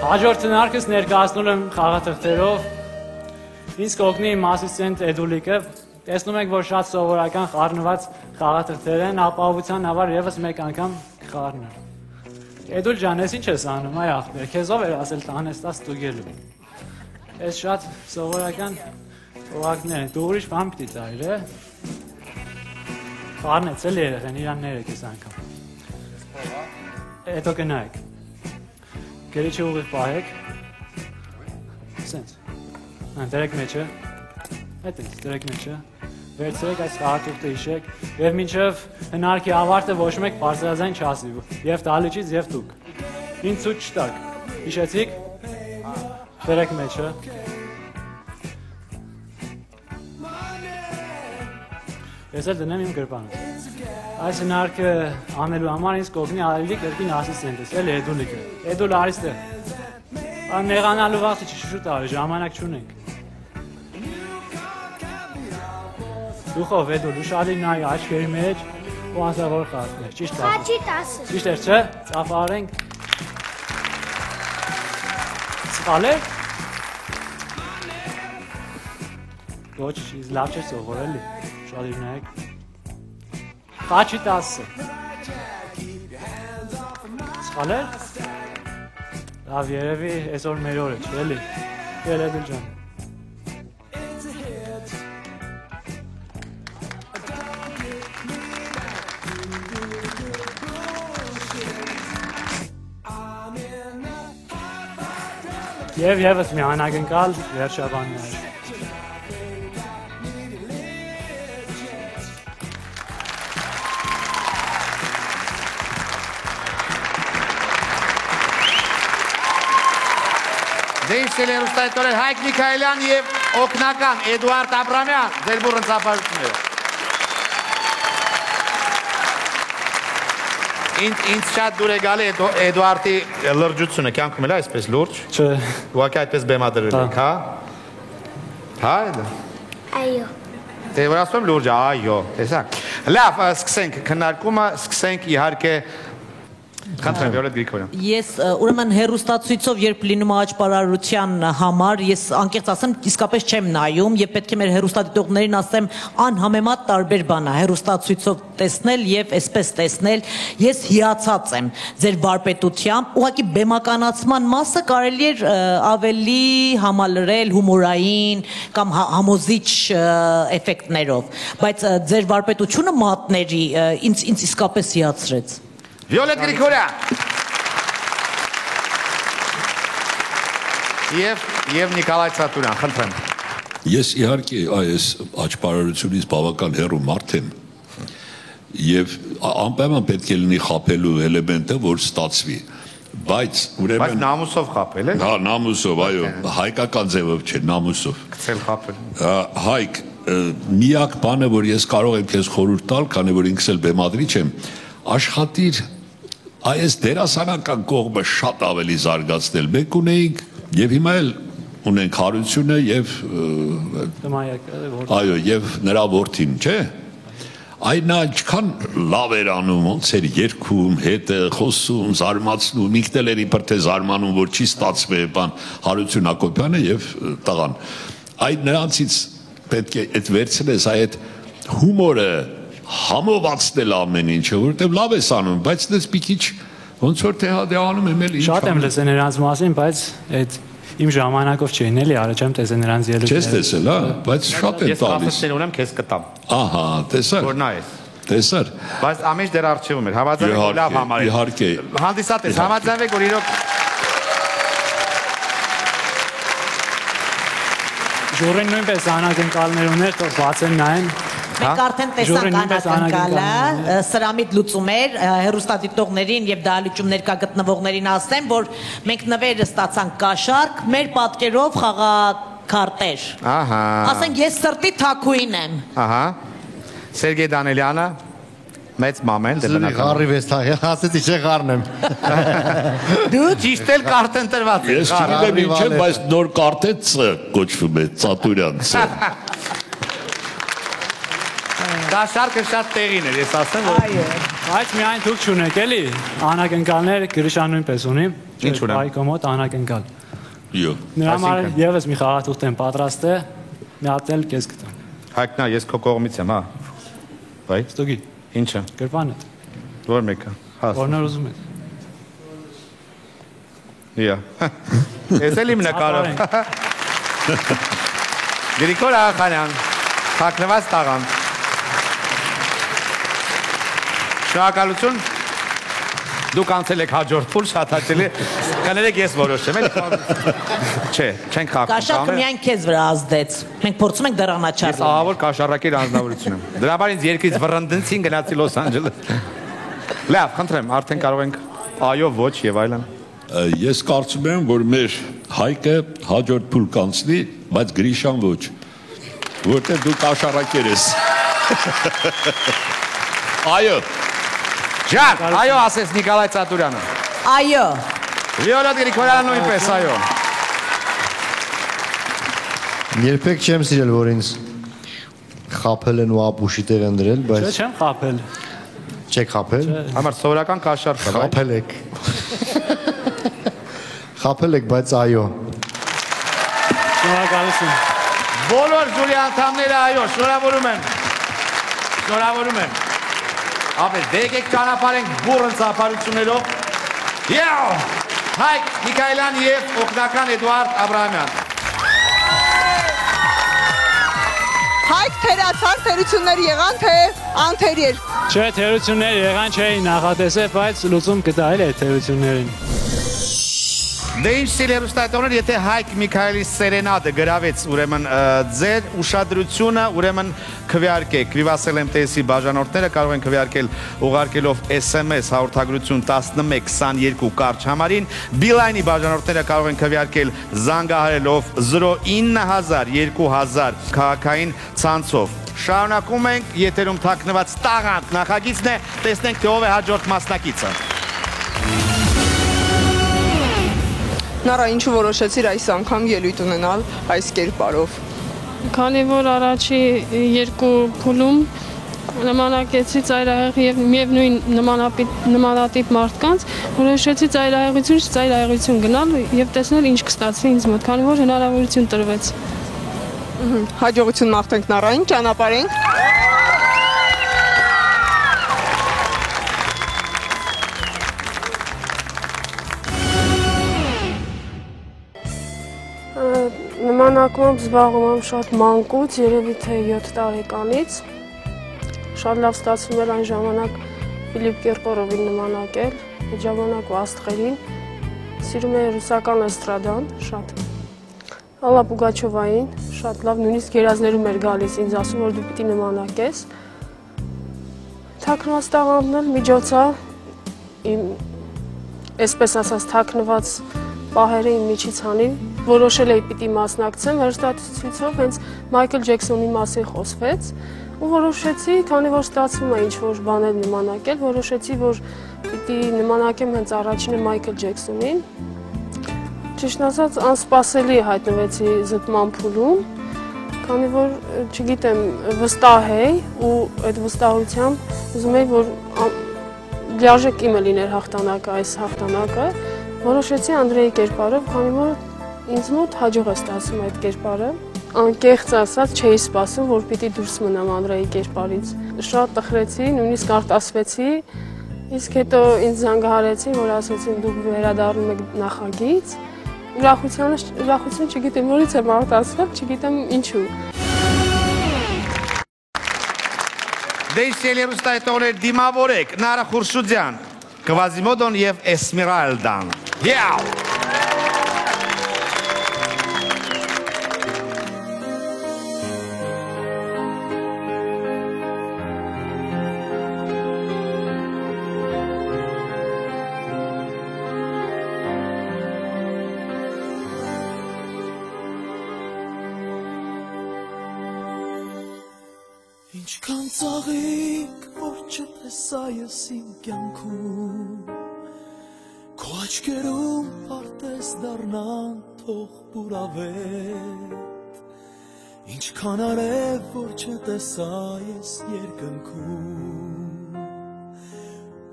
Հաջորդ հնարքս ներկայացնում եմ խաղաթղթերով։ Ինձ կօգնի իմ ասիստենտ Էդուլիկը։ Տեսնում եք, որ շատ սովորական խառնված խաղաթղթեր են, ապահովության համար եւս մեկ անգամ կխառնեմ։ Էդուլ ջան, ես ինչ ես անում, այ ախպեր, քեզ ով էր ասել տանես տա ստուգելու։ Այս շատ սովորական օղակներ են, դու ուրիշ բան պիտի տայր, է։ Խառնեց էլ երեխեն, իրան ներեք ես անգամ։ Հետո գնայեք։ Գերիչը ուղիղ պահեք։ Սենց։ Դրեք մեջը։ Այդ է, դրեք մեջը։ Վերցրեք այս խաղաթուղթը հիշեք եւ մինչեւ հնարքի ավարտը ոչ մեկ բարձրաձայն չասի եւ դալիճից եւ դուք ինձ ցույց չտաք հիշեցիք դրեք մեջը ես էլ դնեմ իմ գրպանը այս հնարքը անելու համար ինձ կօգնի ավելի կրկին ասիստենտս էլ Էդուլիկը Էդուլ արիստե նեղանալու վաղտի շուտ արի ժամանակ չունենք Դուխով Էդուլ ուշադիր նայ աչքերի մեջ ու անսավոր խաղացներ, ճիշտ է։ Խաչի 10։ Ճիշտ է, չէ՞։ Ծափարենք։ Սխալ է։ Ոչ, լավ չէ սովորելի։ Ուշադիր նայեք։ Խաչի 10։ Սխալ է։ Լավ, երևի այսօր մեր օրը չէ, էլի։ Էդուլ ջան։ Եվ եվս մի անակնկալ վերջաբաններ։ Դեյսել են ուստայտորել Հայկ Միքայելյան և օգնական Էդուարդ Աբրամյան, ձեր բուրըն ծապարությունները։ Ինձ շատ դուր է գալի Էդուարդի լրջությունը, կյանքում էլ այսպես լուրջ։ Չէ։ Ուղղակի այդպես բեմադրել եք, հա։ Հա, էդը։ Այո։ Դե որ ասում եմ լուրջ, այո, տեսակ։ Լավ, սկսենք քննարկումը, սկսենք իհարկե Խնդրեմ, Վիոլետ Գրիգորյան։ Ես ուրեմն հերոստացույցով երբ լինում աճպարարության համար, ես անկեղծ ասեմ, իսկապես չեմ նայում եւ պետք է մեր հերոստատիտողներին ասեմ, անհամեմատ տարբեր բան է հերոստացույցով տեսնել եւ այսպես տեսնել։ Ես հիացած եմ ձեր վարպետությամբ, ուղղակի բեմականացման մասը կարելի է ավելի համալրել հումորային կամ համոզիչ էֆեկտներով, բայց ձեր վարպետությունը մատների ինձ իսկապես հիացրեց։ Վիոլետ Գրիգորյան Եվ Նիկոլայ Ծատուրյան, խնդրեմ Ես իհարկե այս աճպարարությունից բավական հեռու մարդ եմ և անպայման պետք է լինի խաբելու էլեմենտը, որ ստացվի Բայց նամուսով խապել է? Հա, նամուսով, այո, հայկական ձևով չէ, նամուսով Կցել խապել Հայկ, միակ բանը, որ ես կարող եմ քեզ խորհուրդ տալ, քանի որ ինքս էլ բեմադրիչ եմ Աշխատիր այս դերասանական կողմը շատ ավելի զարգացնել Մենք ունեինք և հիմա էլ ունենք հարությունը և Այո, և նրա որդին, չէ Այն նա ինչքան լավ էր անում, ոնց էր երգում, հետ է խոսում, զարմացնում Ինքն էլ էր իբր թե զարմանում, որ չի ստացվել բան Հարություն Հակոբյանը և տղան Այդ նրանցից պետք է այդ վերցնես այդ հումորը համովացնել ամեն ինչը, որտեղ լավ ես անում, բայց դες մի քիչ ոնց որ թե հա անում եմ էլի Շատ եմ լսել նրանց մասին, բայց այդ իմ ժամանակով չէին էլի, առաջ եմ տեսել նրանց ելույթները Չես տեսել, հա, բայց շատ եմ տալիս Ես կասեցին ունեմ, քեզ կտամ Ահա, տեսար Որ նայես Տեսար Բայց ամիշ դեր արջիվում էր, համաձայնվեք լավ համարել Իհարկե Հանդիսատես, համաձայնվեք, որ իրոք Ժուրին նույնպես անակնկալներ ուներ, թող բացեն նայեն Մենք արդեն տեսանք անակնկալը, սրամիտ լուծում էր, հեռուստադիտողներին և դահլիճում ներկա գտնվողներին ասեմ, որ մենք նվերը ստացանք կաշառք, մեր պատկերով խաղաքարտեր։ Ասենք ես սրտի թաքույն եմ։ Սերգեյ Դանելյանը, մեծ մամեն, դե բնական։ Ղարի վեստահ, ասեցի չէ ղարն եմ։ Դու ճիշտ էլ կարտ ընտրված ես։ Ես չգիտեմ ինչ եմ, բայց նոր կարտ է Ց կոչվում է, Ծատուրյան Ց։ Դա շարքը շատ տեղին էր, ես ասեմ, որ... Բայց միայն դուք չունեք էլի, անակնկալներ Գրիշան նույնպես ունի։ Ինչ ունեմ։ Հայկո մոտ անակնկալ։ Յո։ Նրա համար եւս մի խաղաթուղթ եմ պատրաստել, մի հատ էլ քեզ կտամ։ Հայկնա, ես քո կողմից եմ, հա։ Բայ։ Ստուգի։ Ինչը։ Գրպանը։ Որ մեկը։ Որն ուզում ես։ Իա։ Ես էլ իմ նկարով։ Գրիգոր Աղախանյան, թաքնված տաղան։ Շնորհակալություն։ Դուք անցել եք հաջորդ փուլ, շատ հաճելի։ Կներեք ես որոշեմ, էլի։ Չէ, չենք խաղում։ Կաշառքը միայն քեզ վրա ազդեց։ Մենք փորձում ենք դեռ անաչառ։ Ես ահավոր կաշառակի անձնավորություն եմ։ Դրա համար ինձ երկրից վռնդեցին գնացի Լոս Անջելես։ Լավ, խնդրեմ, արդեն կարող ենք այո, ոչ եւ այլն։ Ես կարծում եմ, որ մեր Հայկը հաջորդ փուլ կանցնի, բայց Գրիշան ոչ։ Որտեղ դու կաշառակեր ես։ Այո։ Ջան, այո ասես Նիկոլայ Ծատուրյանը։ Այո։ Վիոլետ Գրիգորյանը նույնպես այո։ Երբեք չեմ սիրել, որ ինձ խափել են ու ապուշի տեղ են դրել, բայց Չեմ խափել։ չեք խափել։ Համար սովորական կաշառք է, Խափել եք։ Խափել եք, բայց այո։ Շնորհակալություն։ Բոլոր ժյուրի անդամները այո, շնորհավորում եմ։ Շնորհավորում եմ։ Ապա դե եկեք ճանապարհենք բուրըն ծափարություններով։ Եո! Հայկ Միքայելյան եւ օգնական Էդուարդ Աբրահամյան։ Հայկ թերացան, թերություններ եղան, թե անթերեր։ Չէ, թերություններ եղան, չէի նախատեսել, բայց լուծում կտա էլ այդ թերություններին։ Դե ինչ սիրելուստատոներ, եթե Հայկ Միքայելի սերենադը գրավեց ուրեմն ձեր ուշադրությունը, ուրեմն քվեարկեք։ Vivace MTS-ի բաժանորդները կարող են քվեարկել ուղարկելով SMS հաղորդագրություն 1122 կարճ համարին, Beeline-ի բաժանորդները կարող են քվեարկել զանգահարելով 09000 քաղաքային ցանցով։ Շարունակում ենք, եթերում թաքնված տաղանդ նախագիծն է, տեսնենք թե ով է հաջորդ մասնակիցը։ Նորա, ինչու որոշեցիր այս անգամ ելույթ ունենալ այս կերպարով։ Քանի որ առաջի երկու փուլում նմանակեցի ծայրահեղ եւ միևնույն նմանատիպ մարդկանց, որոշեցի ծայրահեղություն գնալ եւ տեսնել ինչ կստացվի ինձ մոտ, քանի որ հնարավորություն տրվեց։ Հաջողություն մաղթենք Նարային, ճանապարհենք։ Նմանակում զբաղվում եմ շատ մանկուց, երևի թե 7 տարեկանից։ Շատ լավ ստացվում էր այն ժամանակ Ֆիլիպ Կիրկորովին նմանակել, այդ ժամանակ Աստղերին։ Սիրում էի ռուսական էստրադան, շատ։ Ալլա Պուգաչովային, շատ լավ, նույնիսկ երազներում էր գալիս ինձ ասում, որ դու պիտի նմանակես։ Թաքնված տաղանդն էլ միջոցա իմ, այսպես ասած, թաքնված պահերը իմ միջից հանի, որոշել էի պիտի մասնակցեմ, հեռուստացույցով հենց Մայքլ Ջեքսոնի մասին խոսվեց ու որոշեցի, քանի որ ստացվում է ինչ-որ բաներ նմանակել, որոշեցի, որ պիտի նմանակեմ հենց առաջինը Մայքլ Ջեքսոնին։ Ճիշտ ասած, անսպասելի հայտնվեցի զտման փուլում, քանի որ, չգիտեմ, վստահ էի ու այդ վստահությամբ ուզում էի, որ լիարժեք իմը լիներ հաղթանակը, այս հաղթանակը, որոշեցի Անդրեի կերպարով, քանի որ ինձ մոտ հաջող է ստացվում այդ կերպարը։ Անկեղծ ասած չէի սպասում, որ պիտի դուրս մնամ Անդրեի կերպարից։ Շատ տխրեցի, նույնիսկ արտասվեցի, իսկ հետո ինձ զանգահարեցին, որ ասացին դուք վերադառնում եք նախագիծ։ Ուրախություն չգիտեմ որից եմ արտասվել, չգիտեմ ինչու։ Դե սիրելուստատոներ դիմավորեք Նարա Խուրշուդյան, Կվազիմոդոն եւ Էսմերալդան։ Եա! Ինչքան ծաղիկ, որ չտեսա ես իմ կյանքում, քո աչքերում պարտես դառնան թող բուրավետ, ինչքան արև, որ չտեսա ես երկնքում,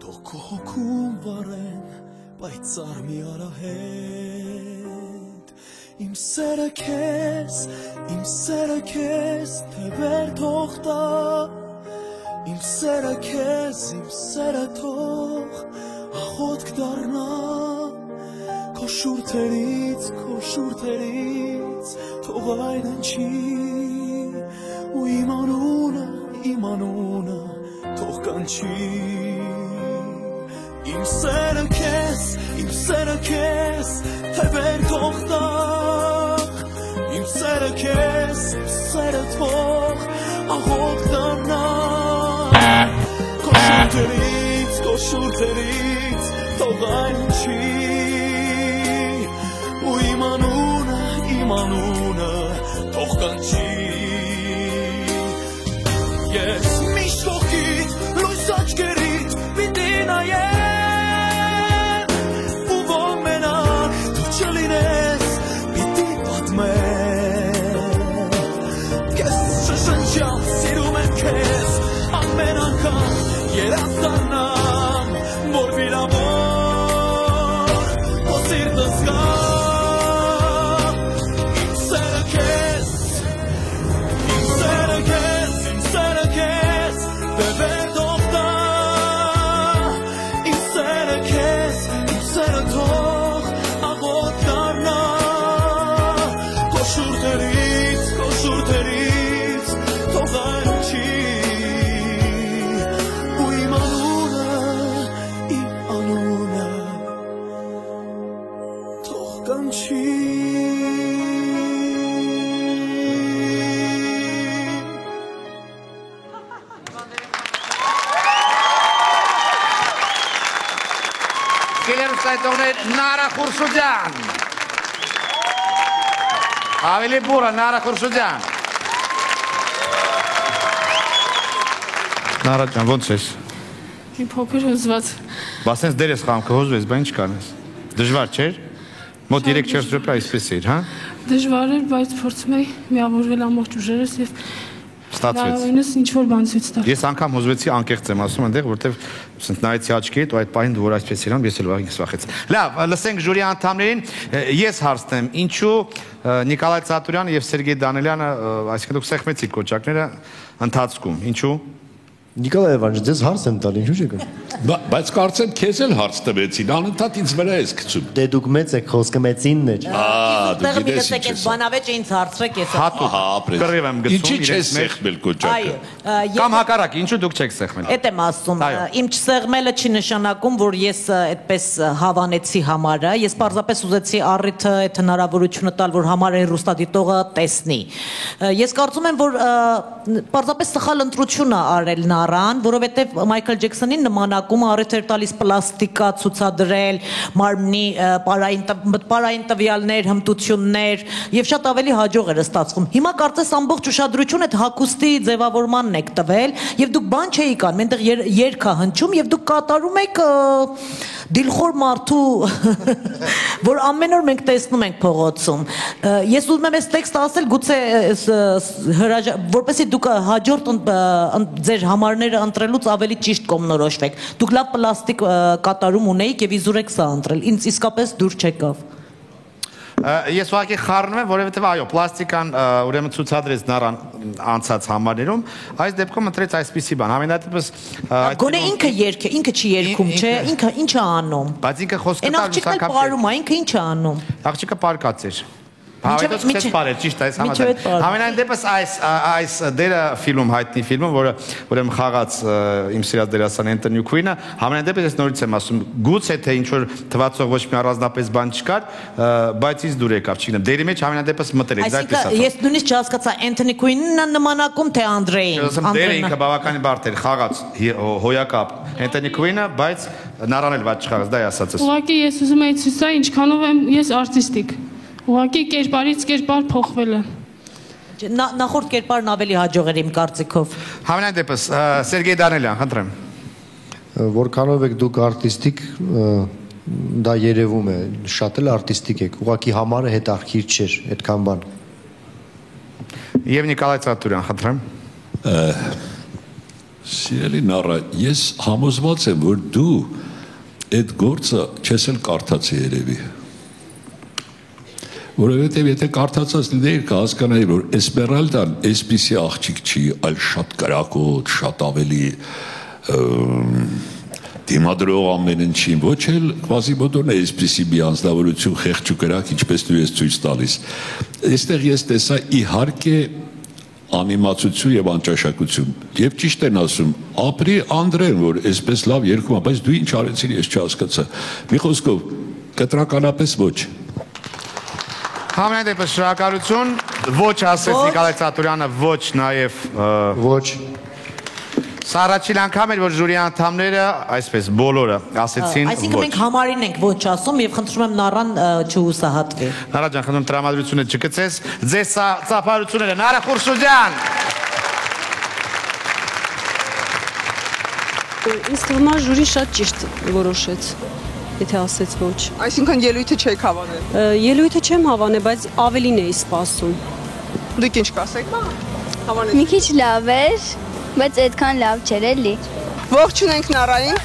թող քո հոգում վառեն պայծառ մի արահետ Իմ սերը քեզ թևեր թող տա Իմ սերը թող աղոթք դառնա Քո շուրթերից թող այն հնչի ու իմ անունը թող կանչի Իմ սերը քեզ թևեր թող տա Իմ սերը թող աղոթք դառնա Քո շուրթերից թող այն հնչի ու իմ անունը թող կանչի Ես միշտ կողքիդ լույս աչքերիդ պիտի նայեմ ու որ մենակ դու չլինես պիտի պատմեմ Քեզ շշնջամ սիրում եմ քեզ ամեն անգամ երաս դառնամ որ վիրավոր քո սիրտը զգա Նարա Խուրշուդյան Ավելի բուրը Նարա Խուրշուդյան Նարա ջան ոնց ես Մի փոքր հուզված Բա սենց դեր ես խաղում կհուզվես բա ինչ կանես Դժվար չէր Մոտ 3-4 րոպե այսպես էր հա Դժվար էր բայց փորձում էի միավորվել ամբողջ ուժերս եւ Ստացվեց Նայինս ինչ որ բան ցույց տա Ես անգամ հուզվեցի անկեղծ եմ ասում այնտեղ որտեվ սենց նայեցի աչքիդ ու այդ պահին որ այսպես իրան ես էլ վաղից վախեցի Լավ լսենք ժյուրի անդամներին ես հարցնեմ ինչու Նիկոլայ Ծատուրյանը եւ Սերգեյ Դանելյանը այսինքն դուք սեղմեցիք կոճակները ընթացքում ինչու Նիկոլայ Իվանովիչ, ձեզ հարց եմ տալ, ինչու՞ չեք։ Բայց կարծեմ քեզ էլ հարց տվեցին, անընդհատ ինձ վրա ես գցում։ Դե դուք մեծ եք, խոսքը մեծինն է։ Դեռ մի տեսեք այս բանավեճը ինձ հարցրեք ես։ Կռիվ եմ գցում։ Ինչի՞ չես սեղմել կոճակը։ Կամ հակառակ, ինչու դուք չեք սեղմել։ Էդ եմ ասում, իմ չսեղմելը չի նշանակում, որ ես այդպես հավանեցի համարը, ես պարզապես ուզեցի առիթը այդ հնարավորությունը տալ, որ համարը հեռուստադիտողը տեսնի։ Ես կարծում եմ, որ պարզապես սխալ ընտրություն է արել Նարան, որովհետև Մայքլ Ջեքսոնին նմանակում առիթ էր տալիս պլաստիկա ցուցադրել, մարմնի պարային տվյալներ, հմտություններ եւ շատ ավելի հաջող էր ստացվում։ Հիմա կարծես ամբողջ ուշադրություն այդ հագուստի ձևավորմանն եք տվել եւ դուք բան չէիք անում, այնտեղ երգ է հնչում եւ դուք կատարում եք դիլխոր մարդու, որ ամեն օր մենք տեսնում ենք փողոցում։ Ես ուզում եմ այս տեքստը ասել, գուցե որպեսզի դուք հաջորդ ձեր համարները ընտրելուց ավելի ճիշտ կողմնորոշվեք։ Դուք լավ պլաստիկ կատարում ունեիք եւ իզուր եք սա ընտրել։ Ինձ իսկապես դուր չեկավ։ Ես ուղղակի խառնում եմ, որովհետև այո, պլաստիկան ուրեմն ցուցադրեց Նարան անցած համարներում, այս դեպքում ընտրեց այսպիսի բան։ Համենայնպես Գոնե ինքը երգ է, ինքը չի երգում, չէ, ինքը ինչ է անում։ Բայց ինքը խոսքը տալիս անգամ պարում է, ինքը ինչ է անում։ Աղջիկը պարկած էր։ Հավատոց քեզ բարեր, ճիշտ է, համենայն դեպս այս դերը ֆիլմ հայտնի ֆիլմը, որը ուրեմն խաղաց իմ սիրած դերասան Էնթոնի Քուինը, համենայն դեպս ես նորից եմ ասում, գուցե թե ինչ որ թվացող ոչ մի առանձնապես բան չկար, բայց ինձ դուր եկավ, չգիտեմ, դերի մեջ համենայն դեպս մտել եք, այդպես ասած։ Ես նույնիսկ չհասկացա Էնթոնի Քուինն է նմանակում թե Անդրեին։ Դերը ինքը բավականին բարդ էր, խաղաց հոյակապ Էնթոնի Քուինը, բայց Նարան էլ ված չխաղաց, դա է ասածս։ Ուղղակի ես ուզում եի ցույց տալ ինչքանով եմ ես արտիստիկ։ Ուղղակի կերպարից կերպար փոխվել է։ Նախորդ կերպարն ավելի հաջող էր իմ կարծիքով։ Համենայն դեպս Սերգեյ Դանելյան, խնդրեմ։ Որքանով եք դուք արտիստիկ, դա երևում է, շատ էլ արտիստիկ եք, ուղղակի համարը հետաքրքիր չէր, այդքան բան։ Եվ Նիկոլայ Ծատուրյան, խնդրեմ։ Սիրելի Նարա, ես համոզված եմ, որ դու այդ գործը չես էլ կարդացի երևի։ Որովհետև եթե կարդացած լինեիր կհասկանայի, որ Էսպերալդան այսպիսի աղջիկ չի, այլ շատ կրակոտ, շատ ավելի դիմադրող ամեն ինչին, ոչ էլ Quasimodo-ն է այսպիսի մի անձնավորություն խեղճ ու կրակ, ինչպես դու ես ցույց տալիս։ Այստեղ ես տեսա իհարկե անիմացություն եւ անճաշակություն։ Եվ ճիշտ են ասում, ապրի Անդրեն, որ այսպես լավ երգում է, բայց դու ինչ արեցիր, ես չհասկացա։ Մի խոսքով, կտրականապես ոչ։ Համենայն դեպս շնորհակալություն, ոչ ասեց Նիկոլայ Ծատուրյանը, ոչ նաև ոչ։ Սա առաջին անգամ էր, որ ժյուրի անդամները, այսպես բոլորը ասեցին ոչ։ Այսինքն մենք համարին ենք ոչ ասում եւ խնդրում եմ Նարան չհուսահատվի։ Նարա ջան, խնդրում տրամադրությունը չգծես, ձեզ ծափարությունները Նարա Խուրշուդյան։ Ինձ թվում է ժյուրին շատ ճիշտ որոշեց, եթե ասեց ոչ։ Այսինքն ելույթը չեք հավանել։ Ելույթը չեմ հավանել, բայց ավելին էի սպասում։ Դուք ինչ կասեք։ Հավանել։ Մի քիչ լավ էր, բայց այդքան լավ չէր էլի։ Ողջունենք Նարային։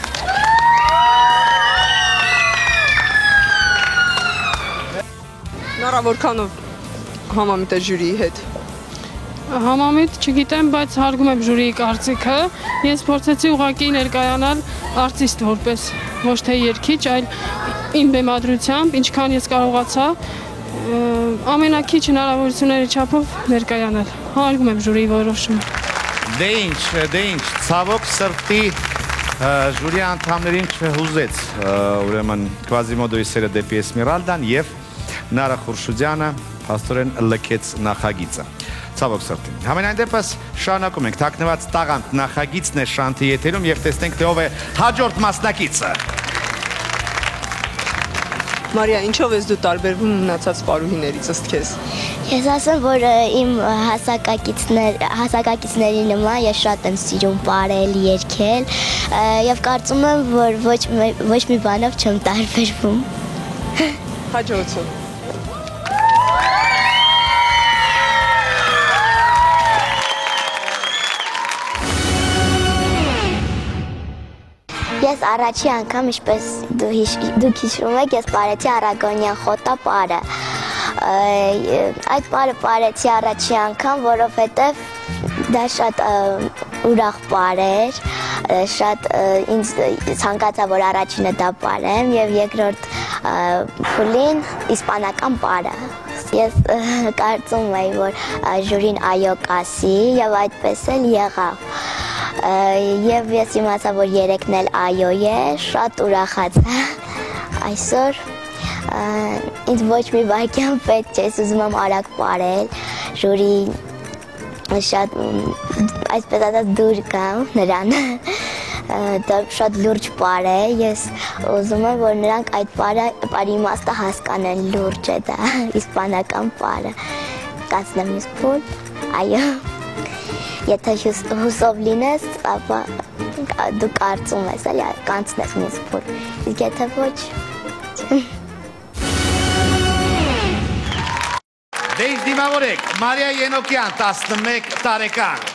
Նարա որքանով համամիտ է ժյուրիի հետ։ Համամիտ չգիտեմ, բայց հարգում եմ ժյուրիի կարծիքը։ Ես փորձեցի ուղղակի ներկայանալ արտիստ որպես ոչ թե երգիչ, այլ իմ բեմադրությամբ, ինչքան ես կարողացա ամենակիչ հնարավորությունների չափով ներկայանալ։ Հարգում եմ ժյուրիի որոշումը։ Դե ինչ, ցավոք սրտի ժյուրի անդամներին չհուզեց, ուրեմն Quasimodo-ի սերը դեպի Էսմերալդան եւ Նարա Խուրշուդյանը փաստորեն լքեց նախագիծը։ Ցավոք սրտի։ Համենայն դեպս շարունակում ենք թաքնված տաղանդ նախագիծն է շանթի եթերում եւ տեսնենք թե ով է հաջորդ մասնակիցը։ Մարիա, ինչով ես դու տարբերվում մնացած պարուհիներից ըստ քեզ։ Ես ասեմ, որ իմ հասակակիցների նման ես շատ եմ սիրում պարել, երգել եւ կարծում եմ, որ ոչ մի բանով չեմ տարբերվում։ Հաջողություն։ Ես առաջի անգամ, ինչպես դուք հիշում եք, ես պարեցի Արագոնյան խոտա պարը։ Այդ պարը պարեցի առաջի անգամ, որովհետև դա շատ ուրախ պար էր, շատ ինձ ցանկացա, որ առաջինը դա պարեմ եւ երկրորդ փուլին իսպանական պարը։ Ես կարծում եի, որ ժյուրին այո կասի եւ այդպես էլ եղավ։ Եվ ես իմացա, որ երեքն էլ այո է, շատ ուրախացա։ Այսօր ինձ ոչ մի վայրկյան պետք չէ, ես ուզում եմ արագ պարել, ժյուրի շատ այսպես ասած դուր կամ նրան, դա շատ լուրջ պար է, ես ուզում եմ, որ նրանք այդ պարի իմաստը հասկանեն, լուրջ է դա, իսպանական պարը, կանցնեմ ինձ փուլ, այո, եթե հուսով լինես, ապա դու կարծում ես, էլի կանցնես ինձ փուլ, իսկ եթե ոչ, Դե ինձ դիմավորեք, Մարիա Ենոկյան, 11 տարեկան։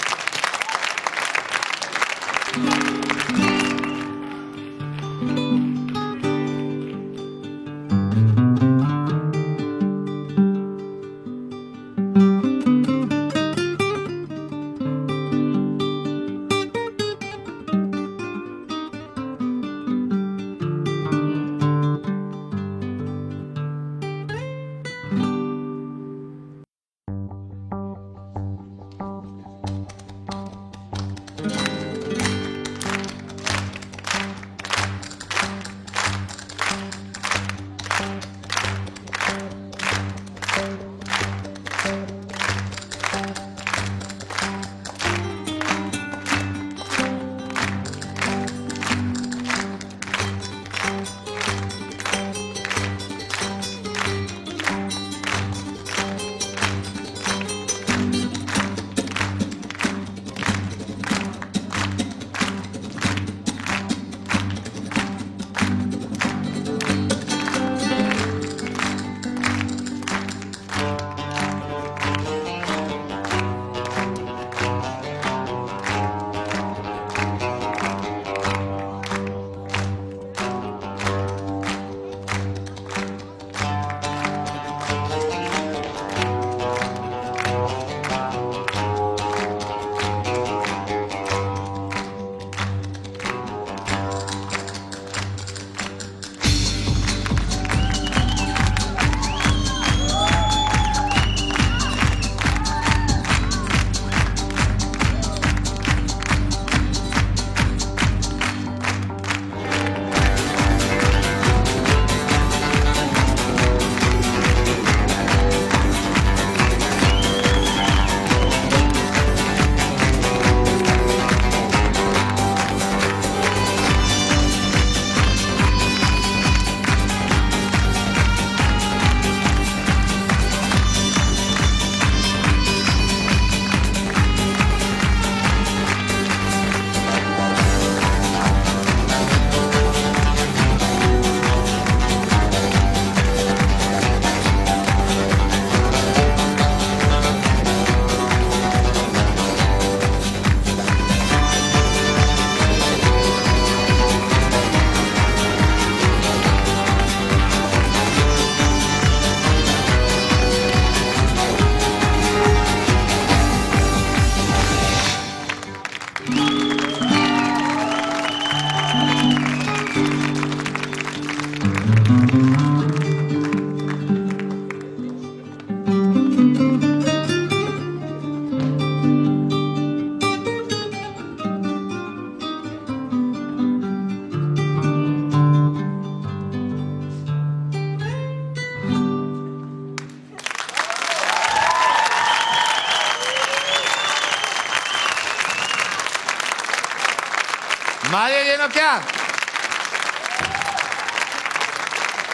Մարիա Ենոկյան։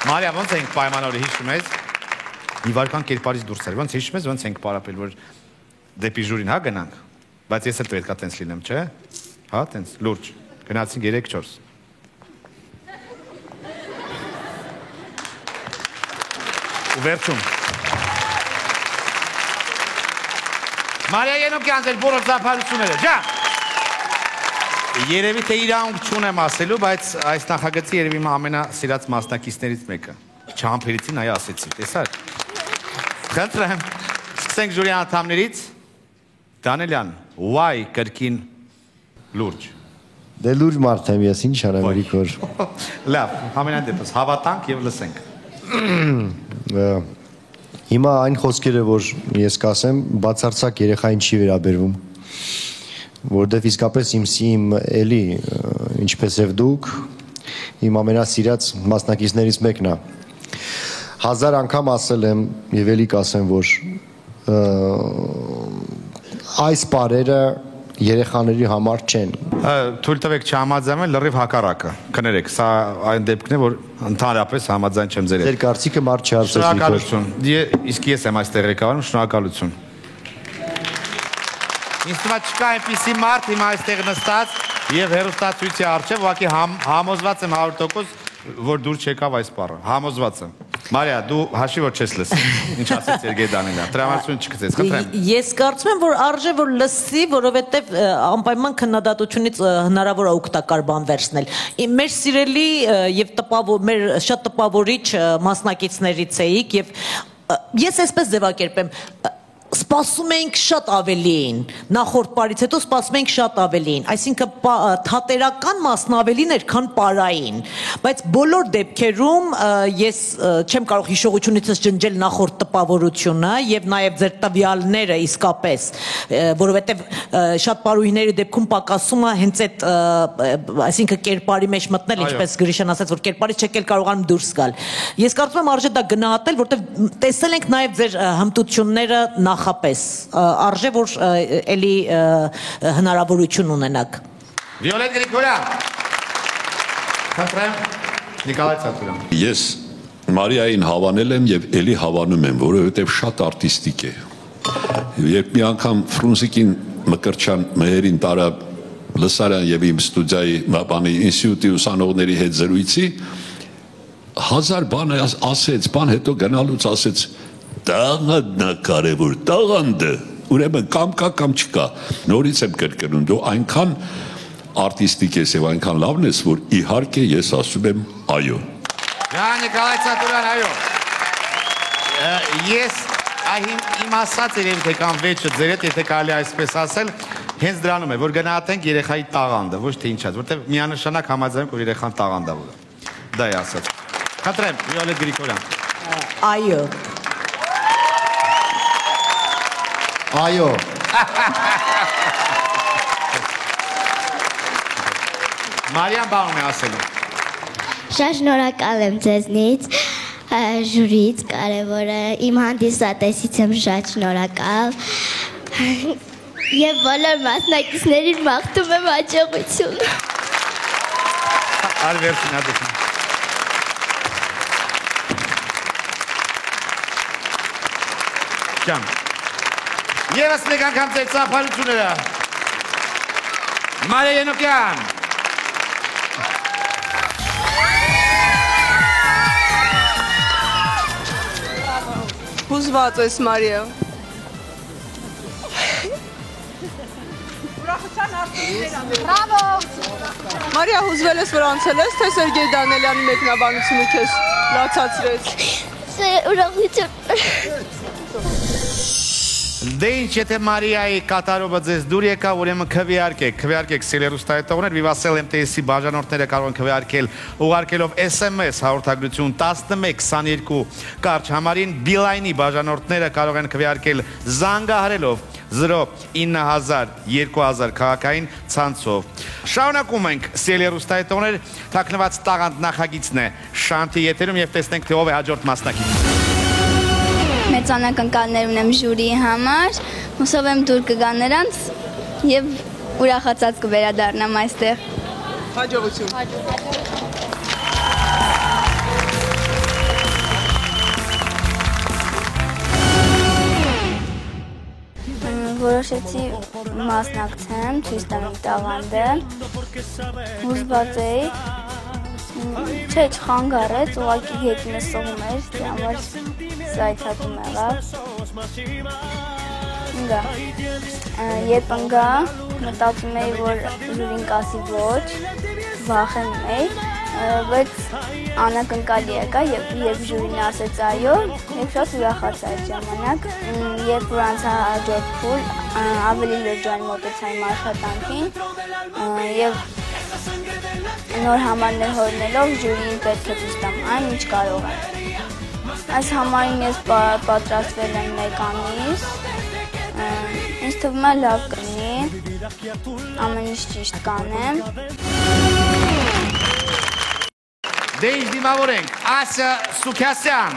Մարիա, ոնց ենք պայմանավորի հիշում ես։ Մի վարքան կերպարից դուրս էր։ Ոնց հիշում ես, ոնց ենք պարապել, որ դեպի ժյուրին հա գնանք։ Բայց ես էլ պետք է տենց լինեմ, չէ՞։ Հա, տենց լուրջ։ Գնացինք 3-4։ Ու վերջում։ Մարիա Ենոկյան, ձեր բոլոր ծափարությունները, ջան։ Երևի թե իրանք չունեմ ասելու, բայց այս նախագծի երևի իմ ամենասիրած մասնակիցներից մեկը։ Չհամբերեցին, այ ասեցի, տեսար։ Խնդրեմ, սկսենք ժյուրի անդամներից։ Դանելյան, why կրկին լուրջ։ Դե լուրջ մարդ եմ ես, ինչ անեմ Գրիգոր։ Լավ, ամենայն դեպս հավատանք եւ լսենք։ Հիմա այն խոսքերը, որ ես կասեմ, բացարձակ երեխային չի վերաբերվում, որովհետև իսկապես իմ էլի, ինչպես եւ դուք, իմ ամենասիրած մասնակիցներից մեկն է։ 1000 անգամ ասել եմ եւ էլի կասեմ, որ այս բարերը երեխաների համար չեն։ Թույլ տվեք չհամաձայնել լրիվ հակառակը։ Կներեք, սա այն դեպքն է, որ ընդհանրապես համաձայն չեմ ձեր հետ։ Ձեր կարծիքը մարդ չարծես։ Շնորհակալություն։ Իսկ ես եմ այստեղ ղեկավարում, շնորհակալություն։ Ինձ թվում է չկա այնպիսի մարդ հիմա այստեղ նստած եւ հեռուստացույցի առջեւ, ուղղակի համոզված եմ 100%, որ դուր չեկավ այս բառը։ Համոզված եմ։ Մարիա, դու հաշի որ չես լսի։ Ինչ ասեց Սերգեյ Դանելյան։ Տրամադրություն չգծես, խնդրեմ։ Ես կարծում եմ, որ արժե որ լսի, որովհետև անպայման քննադատությունից հնարավոր է օգտակար բան վերցնել։ Մեր սիրելի եւ մեր շատ տպավորիչ մասնակիցներից էիք եւ ես այսպես ձևակերպեմ սպասում էինք շատ ավելին, նախորդ պարից հետո սպասում էինք շատ ավելին, այսինքն թատերական մասն ավելին էր, քան պարային, բայց բոլոր դեպքերում ես չեմ կարող հիշողությունիցս ջնջել նախորդ տպավորությունը եւ նաեւ ձեր տվյալները իսկապես, որովհետեւ շատ պարուհիների դեպքում պակասում է հենց այդ, այսինքն կերպարի մեջ մտնել, ինչպես Գրիշան ասաց, որ կերպարից չեք կարողանում դուրս գալ։ Ես կարծում եմ արժե դա գնահատել, որովհետեւ տեսել ենք նաեւ ձեր հմտությունները նախապես արժե որ էլի հնարավորություն ունենաք։ Վիոլետ Գրիգորյան։ Խնդրեմ Նիկոլայ Ցատուրյան։ Ես Մարիային հավանել եմ եւ էլի հավանում եմ, որովհետեւ շատ արտիստիկ է։ Երբ մի անգամ Ֆրունզիկին Մկրտչյան մերին տարա լսարան եւ իմ ստուդիայի բանի ինստիտուտի ուսանողների հետ զրույցի 1000 բան ասեց, բան հետո գնալուց ասեց տաղանդն է կարևոր, տաղանդը, ուրեմն կամ կա կամ չկա, նորից եմ կրկնում, դու այնքան արտիստիկ ես եւ այնքան լավն ես, որ իհարկե ես ասում եմ այո։ Ջան Նիկոլայ Ցատուրյան, այո։ Ես իմ ասած երևի թե կամ վեճը ձեր հետ, եթե կարելի այսպես ասել, հենց դրանում է, որ գնահատենք երեխայի տաղանդը, ոչ թե ինչած, որտեղ միանշանակ համաձայնենք, որ երեխան տաղանդավոր է։ Դա է ասած։ Խնդրեմ, Վիոլետ Գրիգորյան։ Այո։ Այո։ Մարիան բանում է ասելու։ Շատ շնորհակալ եմ ձեզնից, ժյուրից, կարևորը, իմ հանդիսատեսից եմ շատ շնորհակալ եւ բոլոր մասնակիցներին մաղթում եմ հաջողություն։ Արվերցին ադեպին։ Ջան։ Եվս մեկ անգամ ձեր ծափարությունները։ Մարիա Ենոկյան։ Հուզված ես Մարիա։ Բրավո։ Մարիա, հուզվել ես, որ անցել ես, թե Սերգեյ Դանելյանի մեկնաբանությունը քեզ լացացրեց։ Ուրախություն։ Դե ինչ, եթե Մարիայի կատարողը ձեզ դուր եկա, ուրեմն քվեարկեք սելերուստայտողներ, Vivassel MTS-ի բաժանորդները կարող են քվեարկել ուղարկելով SMS հաղորդագրություն 1122 կարճ համարին, Beeline-ի բաժանորդները կարող են քվեարկել զանգահարելով 09000 քաղաքային ցանցով։ Շարունակում ենք սելերուստայտողներ, թաքնված տաղանդ նախագիծն է Շանթի եթերում եւ տեսնենք թե ով է հաջորդ մասնակիցը։ Մեծանակ ընկալներ ունեմ ժյուրիի համար, հուսով եմ դուր կգան նրանց և ուրախացած կվերադառնամ այստեղ։ Հաջողություն։ Որոշեցի մասնակցեմ, ցույց տամ տաղանդը, հուզված էի, չէ, չխանգարեց, ուղղակի հետինը սողում էր, դե համար սայթատում եղավ։ Ընգա, երբ ընգա, մտածում էի, որ ժուրին կասի ոչ, վախենում էի, բայց անակնկալի եկա, երբ ժուրին ասեց այո, և շատ ուրախացա այդ ժամանակ, երբ որ անցա հաջորդ փուլ, ավելի լրջան մոտեցա իմ աշխատանքին և նոր համարներ հորնելով ժյուրիին պետք է ցույց տամ այն, ինչ կարող եմ։ Այս համարին ես պատրաստվել եմ 1 ամիս, ինձ թվում է լավ կլինի, ամեն ինչ ճիշտ կանեմ։ Դե ինչ դիմավորենք, Ասիա Սուքյասյան։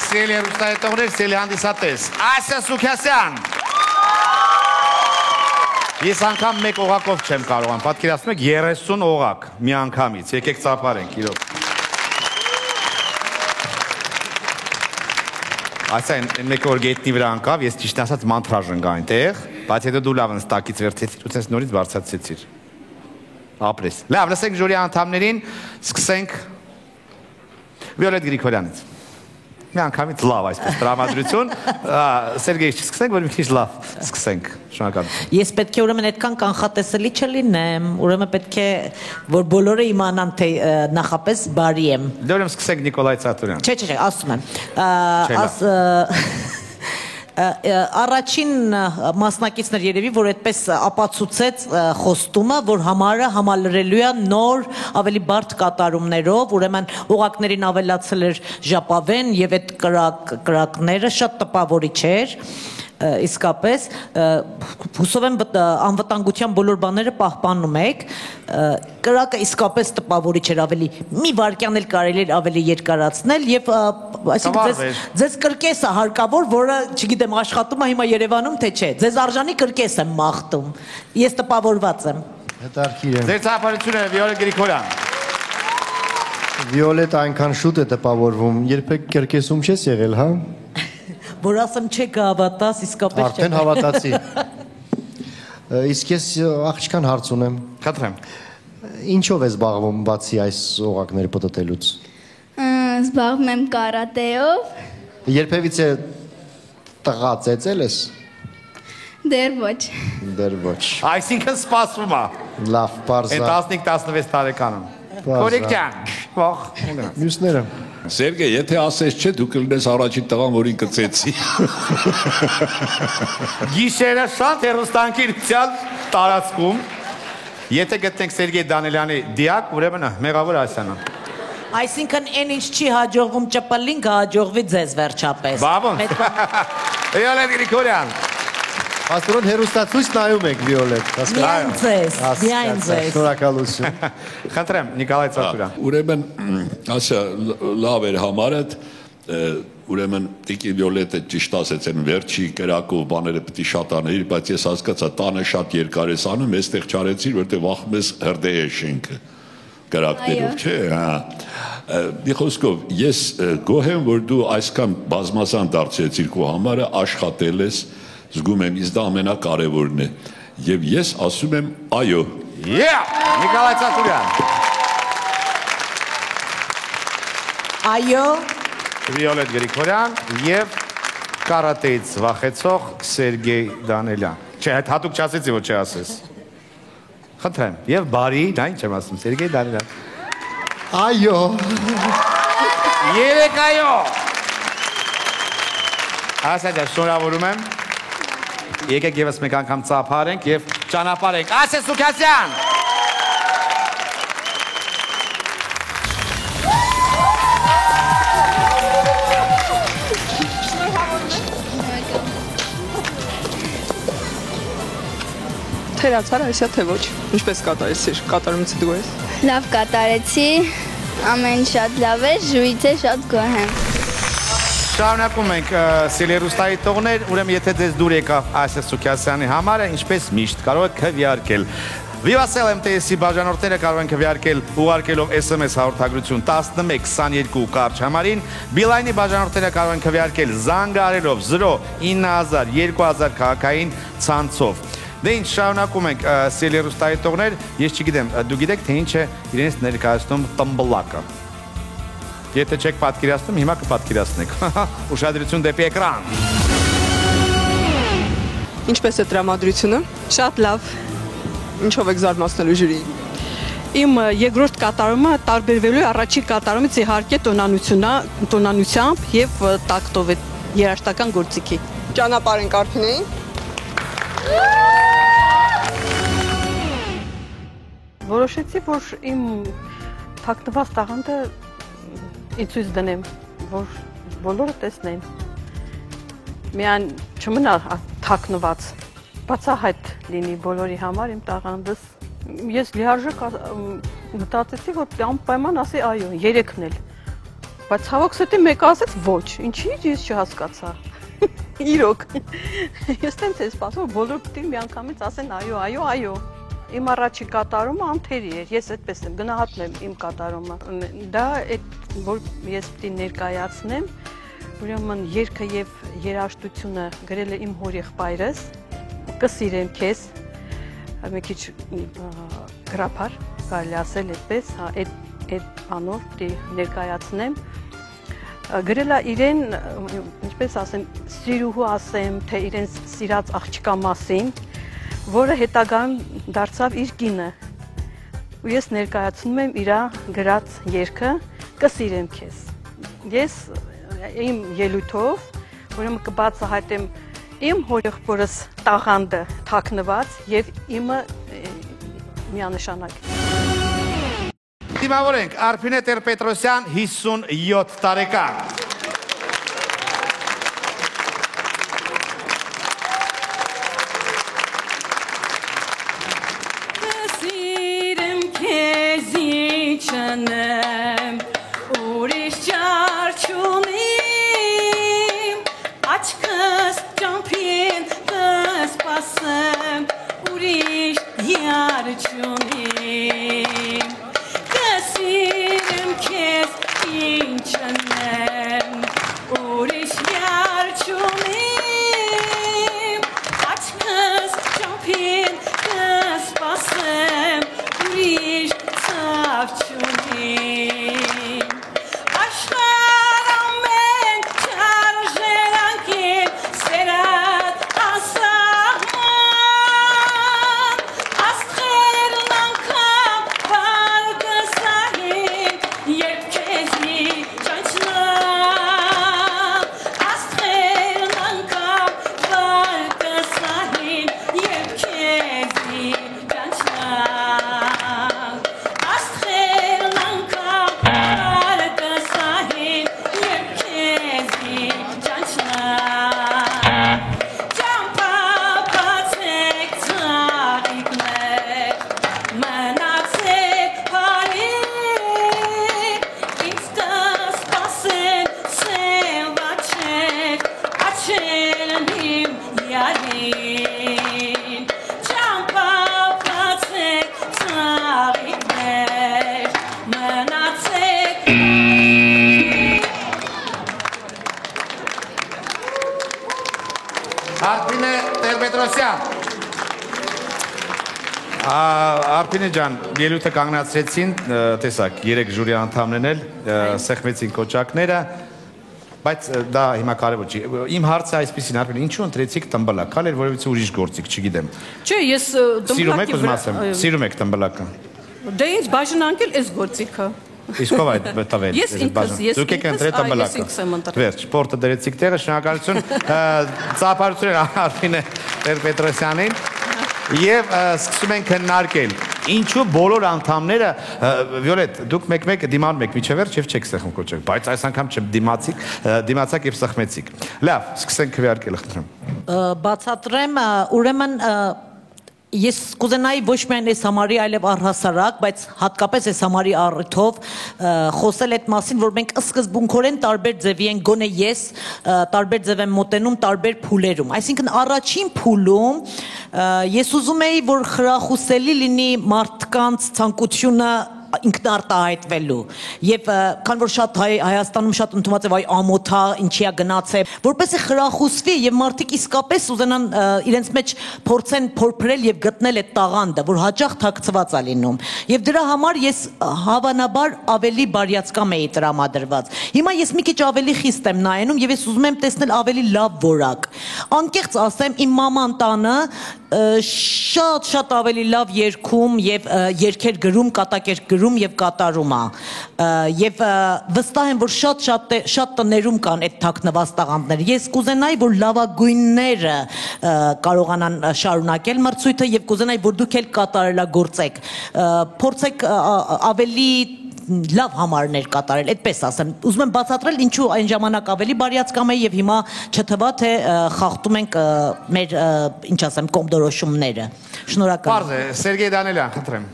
Սիրելի հեռուստահետողներ, սիրելի հանդիսատես, Ասիա Սուքյասյան։ Ես անգամ մեկ օղակով չեմ կարողանում, պատկերացնում եք 30 օղակ մի անգամից, եկեք ծափարենք իրոք։ Ասա, մեկ որ գետնի վրա անկավ, ես ճիշտ ասած մանտրաժ ընկա այնտեղ, բայց հետո դու լավ նստակից վերցեցիր ու ցես նորից բարձրացեցիր։ Ապրես։ Լավ, լսենք ժյուրի անդամներին, սկսենք Վիոլետ Գրիգորյանից։ Մի անգամից լավ այսպես տրամադրություն, Սերգեյ, չսկսենք, որ մի քիչ լավ սկսենք, շնորհակալություն։ Ես պետք է ուրեմն այդքան կանխատեսելի չլինեմ, ուրեմն պետք է որ բոլորը իմանան թե նախապես բարի եմ։ Դե ուրեմն սկսենք Նիկոլայ Ծատուրյան։ Չէ, ասում եմ։ Առաջին մասնակիցներ երևի, որ այդպես ապացուցեց խոստումը, որ համարը համալրելու է նոր ավելի բարդ կատարումներով, ուրեմն օղակներին ավելացել էր ժապավեն եւ այդ կրակները շատ տպավորիչ էր։ Իսկապես հուսով եմ անվտանգության բոլոր բաները պահպանում եք, կրակը իսկապես տպավորիչ էր, ավելի մի վայրկյան էլ կարելի էր ավելի երկարացնել եւ այսինքն ձեզ կրկեսը հարկավոր, որը չգիտեմ աշխատում է հիմա Երևանում թե չէ, ձեզ արժանի կրկես եմ մաղթում, ես տպավորված եմ։ Հետարքիր եմ։ Ձեր ծափարությունը Վիոլետ Գրիգորյան։ Վիոլետ այնքան շուտ է տպավորվում, երբեք կրկեսում չես եղել, հա։ Որ ասեմ չեք հավատաս, իսկապես չեք։ Արդեն հավատացի։ Իսկ ես աղջկան հարց ունեմ։ Խնդրեմ։ Ինչով ես զբաղվում բացի այս օղակները պտտելուց։ Զբաղվում եմ կարատեով։ Երբևիցե տղա ծեծել ես։ Դեռ ոչ։ Դեռ ոչ։ Այսինքն սպասվում է։ Լավ, բարձր։ Այդ 15-16 տարեկանում։ Կորեկտյան։ Ող։ Մյուսները։ Սերգեյ, եթե ասես չէ, դու կլինես առաջին տղան, որին կծեցի։ Գիշերը շատ հեռուստաընկերության տարածքում, եթե գտնենք Սերգեյ Դանիելյանի դիակ, ուրեմն մեղավոր Ասյանն։ Այսինքն այն ինչ չի հաջողվում ՃՊԼ-ին, կհաջողվի ձեզ վերջապես։ Բավոն։ Վիոլետ Գրիգորյան։ Աստորոն հերոստացույց նայում եք Վիոլետ։ Միայն ձեզ, միայն ձեզ։ Շնորհակալություն։ Խնդրեմ, Նիկոլայ Ծատուրյան։ Ուրեմն, ասա, լավ էր համարդ, ուրեմն Տիկին Վիոլետը ճիշտ ասեց են վերջի կրակով բաները պետք է շատ աներ, բայց ես հասկացա, տանը շատ երկար ես անում, այստեղ չարեցիր, որտեղ վախում ես հրդեհ է շենքը կրակներով, չէ, հա։ Մի խոսքով, ես գոհ եմ, որ դու այսքան բազմազան դարձրեցիր քո համարը, աշխատել ես, զգում եմ, իսկ դա ամենակարևորն է։ Եվ ես ասում եմ այո։ Նիկոլայ Ծատուրյան։ Այո։ Վիոլետ Գրիգորյան եւ կարատեից վախեցող Սերգեյ Դանիելյան։ Չէ, այդ հատուկ չասեցի, որ չասես։ Խնդրեմ, եւ բարի, դա ինչ եմ ասում, Սերգեյ Դանիելյան։ Այո։ Երեք այո։ Ասա, շնորհավորում եմ։ Եկեք եւս մեկ անգամ ծափարենք եւ ճանապարհենք։ Ասե Սուքասյան։ Թերացար այսա թե ոչ։ Ինչպես կատարեցիր։ Կատարումից դու ես։ Լավ կատարեցի։ Ամեն շատ լավ է, ժույց է, շատ գոհ եմ։ Շարունակում ենք սիլերուստայի տողներ, ուրեմն եթե ձեզ դուր եկավ Ասիա Սուքասյանի համարը, ինչպես միշտ կարող եք քվեարկել։ Vivassel MTS-ի բաժանորդները կարող են քվեարկել ուղարկելով SMS հաղորդագրություն 1122 կարճ համարին, Beeline-ի բաժանորդները կարող են քվեարկել զանգարելով 09000 2000 քաղաքային ցանցով։ Դե ինչ շարունակում ենք սիլերուստայի տողներ, ես չգիտեմ, դու գիտեք թե ինչ է իրենց ներկայացնում տմբլակը։ Եթե չեք պատկերացնում, հիմա կպատկերացնեք։ Ուշադրություն դեպի էկրան։ Ինչպես է տրամադրությունը։ Շատ լավ։ Ինչով եք զարմացնելու ժյուրիին։ Իմ երկրորդ կատարումը տարբերվելու է առաջին կատարումից իհարկե տոնանությամբ եւ տակտով է երաժշտական գործիքի։ Ճանապարհ ենք Արփինեին։ Որոշեցի, որ իմ թաքնված տաղանդը ցույց դնեմ, որ բոլորը տեսնեն։ Միայն չմնա թաքնված, բացահայտ լինի բոլորի համար իմ տաղանդս։ Ես լիարժեք մտածեցի, որ անպայման ասի այո, երեքն էլ։ Բայց ցավոք սրտի մեկը ասեց ոչ, ինչի՞ ես չհասկացա։ Իրոք։ Ես տենց եմ սպասում, բոլորը պետք է միանգամից ասեն այո, այո, այո։ Իմ առաջի կատարումը անթերի էր, ես այդպես եմ գնահատում իմ կատարումը։ Դա այդ որ ես պետք է ներկայացնեմ, ուրեմն երգը եւ երաժշտությունը գրել է իմ հորեղբայրս, կսիրեմ քեզ, մի քիչ գրափար, կարելի ասել այդպես, այդ բանով պետք է ներկայացնեմ։ Գրել է իրեն, ինչպես ասեմ, սիրուհու ասեմ, թե իրեն սիրած աղջկա մասին, որը հետագայում դարձավ իր կինը։ Ու ես ներկայացնում եմ իր գրած երգը «Կսիրեմ քեզ»։ Ես իմ ելույթով, ուրեմն կբացահայտեմ Իմ հորեղբորս տաղանդը թաքնված եւ իմը միանշանակ։ Դիմավորենք Արփինե Տեր-Պետրոսյան 57 տարեկան։ Չնեմ, ուրիշ ճար չունիմ, աչքս ճամփին կսպասեմ, ուրիշ յար չունիմ, կսիրեմ քեզ ինչ չնեմ, ուրիշ յար չունիմ, աչքս ճամփին կսպասեմ, ուրիշ ցավ չունիմ, աշխարհ ամեն չարժերանքին սերած ասահման, աստղերն անգամ բարգսահին, երբ քեզի ճանչնամ, աստղերն անգամ բարգսահին, երբ քեզի ճանչնամ, աստղերն անգամ բարգսահին, երբ քեզի ճանչնամ, ճամփա բացեք ծաղիկներ, մնացեք հարիկ, ինձ կսպասեն սևաչեք, աչքերն իմ յարին, ճամփա բացեք ծաղիկներ, մնացեք Արփինե Տեր-Պետրոսյան։ Արփինե ջան, ելույթը կանգնացրեցին, տեսակ, 3 ժյուրի անդամներն էլ սեղմեցին կոճակները, բայց դա հիմա կարևոր չի։ Իմ հարցը այսպեսին, Արփինե, ինչու ընտրեցիք տմբլակ, քան էր որևիցե ուրիշ գործիք, չգիտեմ։ Չէ, ես Սիրում եք ուզում ասեմ, սիրում եք տմբլակը։ Դե ինձ բաժանանքել էս գործիքը։ Իսկ ով այդ տվել։ Ես ինքս, Դուք եք ընտրել տմբլակը։ Վերջ, սպորտը դրեցիք տեղը, շնորհակալություն։ Ծափարություն Արփինե Տեր-Պետրոսյանին։ Եվ սկսում ենք քննարկել։ Ինչու բոլոր անդամները Վիոլետ, դուք մեկ-մեկ դիմանում եք միջև վերջ եւ չեք սեղմ կոճակ, բայց այս անգամ դիմացաք եւ սեղմեցիք։ Լավ, սկսենք քվեարկել, խնդրեմ։ Բացատրեմ, ուրեմն ես կուզենայի ոչ միայն այս համարի, այլև առհասարակ, բայց հատկապես այս համարի առիթով խոսել այդ մասին, որ մենք սկզբունքորեն տարբեր ձևի ենք, գոնե ես տարբեր ձև եմ մոտենում տարբեր փուլերում։ Այսինքն առաջին փուլում ես ուզում էի, որ խրախուսելի լինի մարդկանց ցանկությունը ինքնարտահայտվելու եւ քան որ շատ Հայաստանում շատ ընդունված է այ ամոթա ինչիա գնացել որպեսզի խրախուսվի եւ մարդիկ իսկապես ուզենան իրենց մեջ փորձեն փորփրել եւ գտնել այդ տաղանդը որ հաճախ թաքցված է լինում եւ դրա համար ես հավանաբար ավելի բարյացկամ էի տրամադրված հիմա ես մի քիչ ավելի խիստ եմ նայնում եւ ես ուզում եմ տեսնել ավելի լավ որակ անկեղծ ասեմ իմ մաման տանը շատ ավելի լավ երգում եւ երգեր գրում կատակերգ գրում եւ կատարում է եւ վստահ եմ որ շատ տներում կան այդ թաքնված տաղանդներ ես կուզենայի որ լավագույնները կարողանան շարունակել մրցույթը եւ կուզենայի որ դուք էլ կատարելագործեք փորձեք ավելի լավ համարներ կատարել, այդպես ասեմ։ Ուզում եմ բացատրել ինչու այն ժամանակ ավելի բարյացկամ է եւ հիմա չթվա թե խախտում ենք մեր ինչ ասեմ կողմդորոշումները։ Շնորհակալ։ Պարզ է, Սերգեյ Դանելյան, խնդրեմ։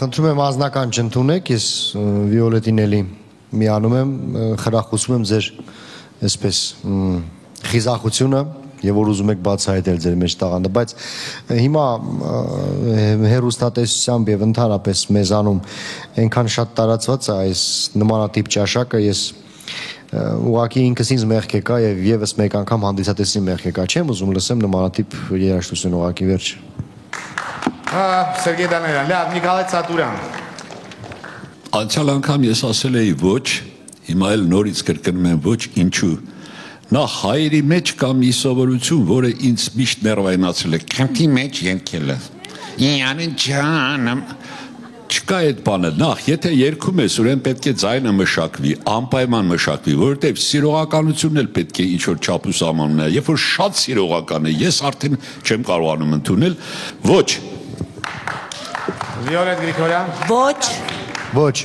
Խնդրում եմ անձնական չընդունեք, ես Վիոլետին էլի միանում եմ, խրախուսում եմ ձեր այսպես խիզախությունը եւ որ ուզում եք բացահայտել ձեր մեջ տաղանդը, բայց հիմա հերոստատեսությամբ եւ ընդհանրապես մեզանում այնքան շատ տարածված է այս նմանատիպ ճաշակը, ես ուղղակի ինքս ինձ մեղք եկա եւ եւս մեկ անգամ հանդիսատեսի մեղք եկա, չեմ ուզում լսեմ նմանատիպ երաժշտություն ուղղակի վերջ։ Սերգեյ Դանելյան, լավ, Նիկոլայ Ծատուրյան։ Անցյալ անգամ ես ասել էի ոչ, հիմա էլ նորից կրկնում եմ ոչ, ինչու։ Նա հայերի մեջ կա մի սովորություն, որը ինձ միշտ ներվայնացել է, քնի մեջ ենքելը։ Յանը ջանım, Չկա այդ բանը, նախ, եթե երգում ես, ուրեմն պետք է ձայնը մշակվի, անպայման մշակվի, որովհետև սիրողականությունն էլ պետք է ինչ-որ չափ ու սահման ունենա, երբ որ շատ սիրողական է, ես արդեն չեմ կարողանում ընդունել, ոչ։ Վիոլետ Գրիգորյան։ Ոչ։ Ոչ։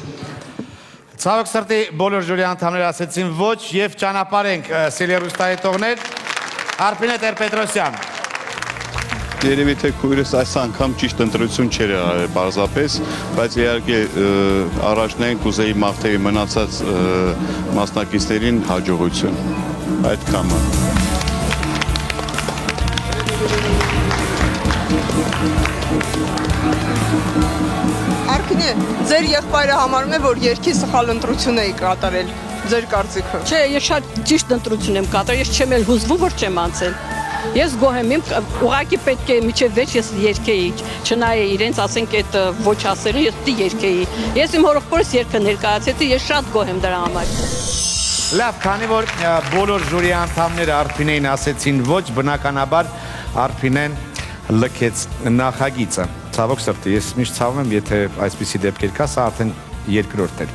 Ցավոք սրտի բոլոր ժյուրի անդամները ասեցին ոչ եւ ճանապարհենք սելերուստայետողներ Արփինե Տեր-Պետրոսյան։ Երևի թե քույրս այս անգամ ճիշտ ընտրություն չէր արել պարզապես, բայց իհարկե առաջնային կուզեի մաղթեի մնացած մասնակիցներին հաջողություն։ Այդքան է։ Արփինե, ձեր եղբայրը համարում է, որ երկի սխալ ընտրություն էի կատարել։ Ձեր կարծիքը։ Չէ, ես շատ ճիշտ ընտրություն եմ կատարել, ես չեմ էլ հուզվում, որ չեմ անցել։ Ես գոհ եմ, ուղղակի պետք է միջև վեճ ես երգեի, չնայե իրենց ասենք այդ ոչ ասելը, ես պիտի երգեի։ Ես իմ հորեղբորս երգը ներկայացրեցի, ես շատ գոհ եմ դրա համար։ Լավ, քանի որ բոլոր ժյուրի անդամները Արփինեին ասեցին ոչ, բնականաբար Արփինեն լքեց նախագիծը։ Ցավոք սրտի, ես միշտ ցավում եմ, եթե այսպիսի դեպքեր կա, սա արդեն երկրորդն էր։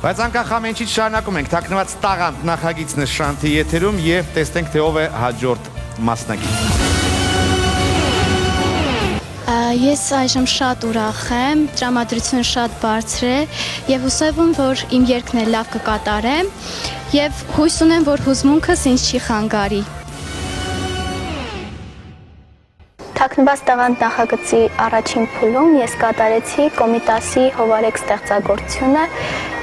Բայց անկախ ամենից շարունակում ենք թաքնված տաղանդ նախագիծն է Շանթի եթերում եւ տեսնենք թե ով է հաջորդ մասնակիցը։ Ես այժմ շատ ուրախ եմ, տրամադրությունը շատ բարձր է եւ հուսով եմ, որ իմ երգն էլ լավ կկատարեմ եւ հույս ունեմ, որ հուզմունքս ինձ չի խանգարի։ Թաքնված տաղանդ նախագծի առաջին փուլում ես կատարեցի Կոմիտասի Հովարեք ստեղծագործությունը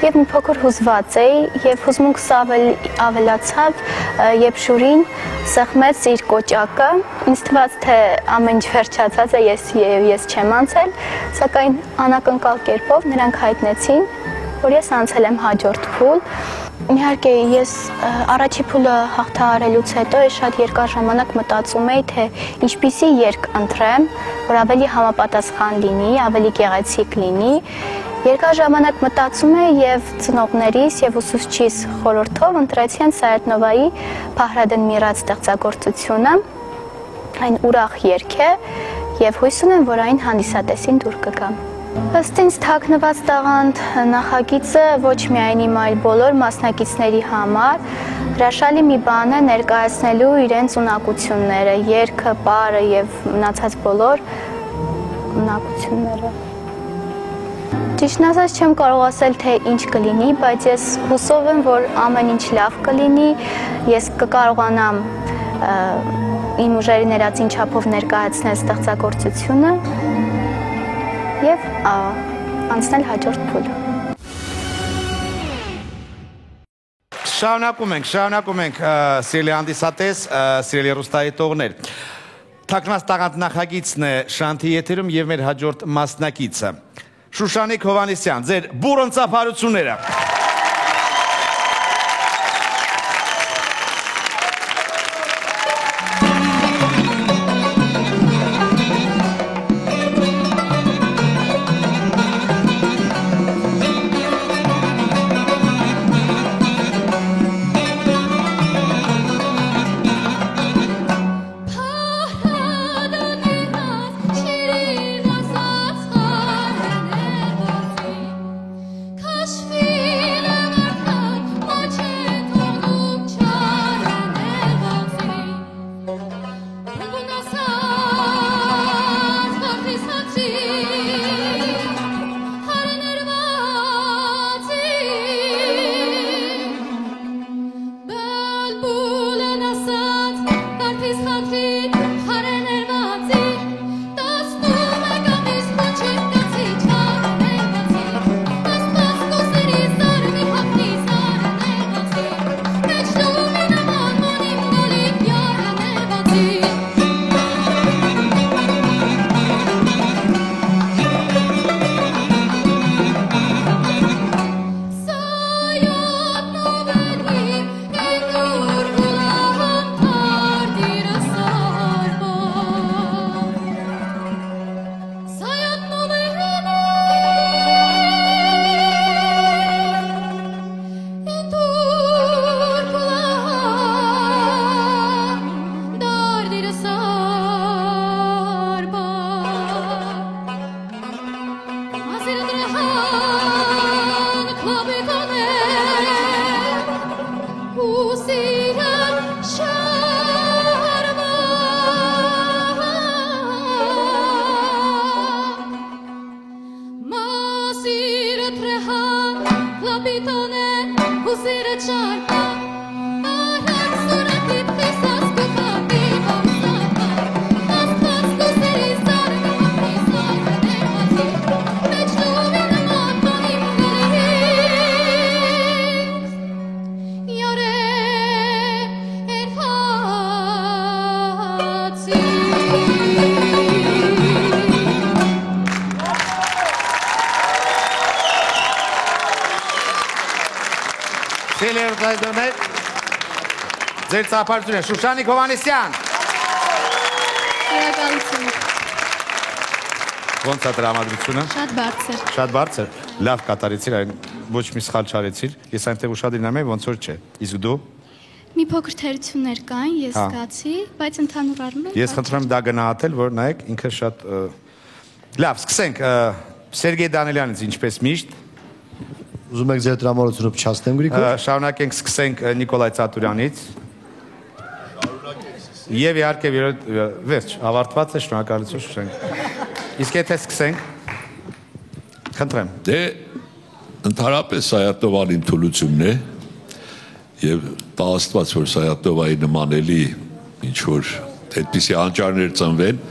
եւ մի փոքր հուզված էի եւ հուզմունքս ավելացավ, երբ ժյուրին սեղմեց իր կոճակը, ինձ թվաց թե ամեն ինչ վերջացած է, ես չեմ անցել, սակայն անակնկալ կերպով նրանք հայտնեցին, որ ես անցել եմ հաջորդ փուլ։ Իհարկե ես առաջի փուլը հաղթահարելուց հետո շատ երկար ժամանակ մտածում էի, թե ինչպիսի երգ ընտրեմ, որ ավելի համապատասխան լինի, ավելի գեղեցիկ լինի։ Երկար ժամանակ մտածում էի եւ ծնողներիս եւ ուսուցչիս խորհրդով ընտրեցի Սայեթնովայի Փահրադեն Միրաց ստեղծագործությունը։ Այն ուրախ երգ է եւ հույս ունեմ, որ այն հանդիսատեսին դուր կգա։ Ըստ ինձ թաքնված տաղանդ նախագիծը ոչ միայն իմ, այլ բոլոր մասնակիցների համար հրաշալի մի բան է ներկայացնելու իրենց ունակությունները, երգը, պարը եւ մնացած բոլոր ունակությունները։ Ճիշտն ասած չեմ կարող ասել, թե ինչ կլինի, բայց ես հուսով եմ, որ ամեն ինչ լավ կլինի, ես կկարողանամ իմ ուժերի ներածին չափով ներկայացնել ստեղծագործությունը եւ անցնել հաջորդ փուլ։ Շարունակում ենք, սիրելի հանդիսատես, սիրելի հեռուստադիտողներ։ Թաքնված տաղանդ նախագիծն է Շանթի եթերում եւ մեր հաջորդ մասնակիցը Շուշանիկ Հովհաննիսյան, ձեր բուռն ծափարությունները։ Kashmir Ձեր ծափարությունը Շուշանիկ Հովանեսյան։ Շնորհակալություն։ Ոնց է տրամադրությունը։ Շատ բարձր։ Շատ բարձր։ Լավ կատարեցիր, այն ոչ մի սխալ չարեցիր։ Ես այնտեղ ուշադիր նայում եմ, ոնց որ չէ։ Իսկ դու։ Մի փոքր թերություններ կային, ես զգացի, բայց ընդհանուր առմամբ Ես խնդրում եմ դա գնահատել, որ նայեք ինքը շատ լավ, սկսենք Սերգեյ Դանիելյանից ինչպես միշտ։ Ուզում եք ձեր տրամադրությունը փչացնեմ Գրիգոր։ Շարունակենք, սկսենք Նիկոլայ Ծատուրյանից։ Եվ իհարկե վերջ, ավարտված է, շնորհակալություն Շուշանիկ։ Իսկ եթե սկսենք, խնդրեմ։ Դե ընդհանրապես Սայաթովային թուլությունն է եւ տա Աստված որ Սայաթովայի նմանելի ինչ որ այդպիսի անճարներ ծնվեն,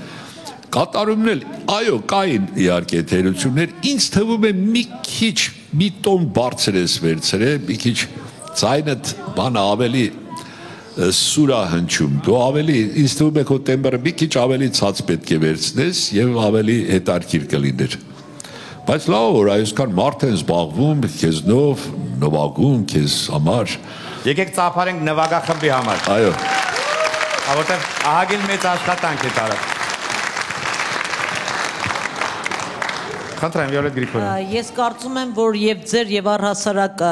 կատարումն էլ այո կային իհարկե թերություններ, ինձ թվում է մի քիչ մի տոն բարձր ես վերցրել, մի քիչ ձայնդ բանը ավելի սուրա հնչում, դու ավելի, ինձ թվում է քո տեմբրը մի քիչ ավելի ցած պետք է վերցնես եւ ավելի հետաքրքիր կլիներ։ Բայց լավ որ այսքան մարդ են զբաղվում, քեզնով, նվագում, քեզ համար։ Եկեք ծափարենք նվագախմբի համար։ Այո։ Որտեղ ահագին մեծ աշխատանք է տարած։ Խնդրեմ Վիոլետ Գրիգորյան։ Ես կարծում եմ, որ եւ ձեր եւ առհասարակ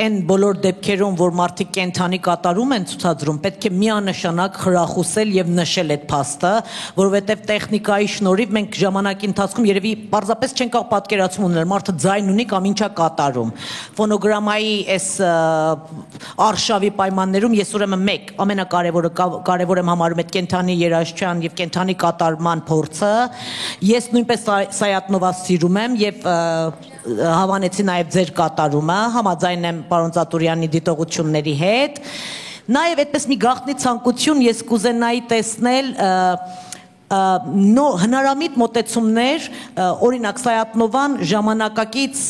այն բոլոր դեպքերում, որ մարդիկ կենթանի կատարում են ցուցադրում, պետք է միանշանակ խրախուսել եւ նշել այդ փաստը, որովհետեւ տեխնիկայի շնորհիվ մենք ժամանակի ընթացքում երևի պարզապես չենք կարող պատկերացում ունել, մարդը ձայն ունի կամ ինչա կատարում։ Ֆոնոգրամայի այս արշավի պայմաններում ես ուրեմն մեկ ամենակարևորը կարևոր եմ համարում այդ կենթանի երաժշտության եւ կենթանի կատարման փորձը։ Ես նույնպես Սայաթնովას սիրում եմ եւ հավանեցի նաեւ ձեր կատարումը, համաձայն եմ պարոն Ծատուրյանի դիտողությունների հետ։ Նաեւ այդպես մի գաղտնի ցանկություն ես կուզենայի տեսնել հնարամիտ մոտեցումներ, օրինակ Սայաթնովան ժամանակակից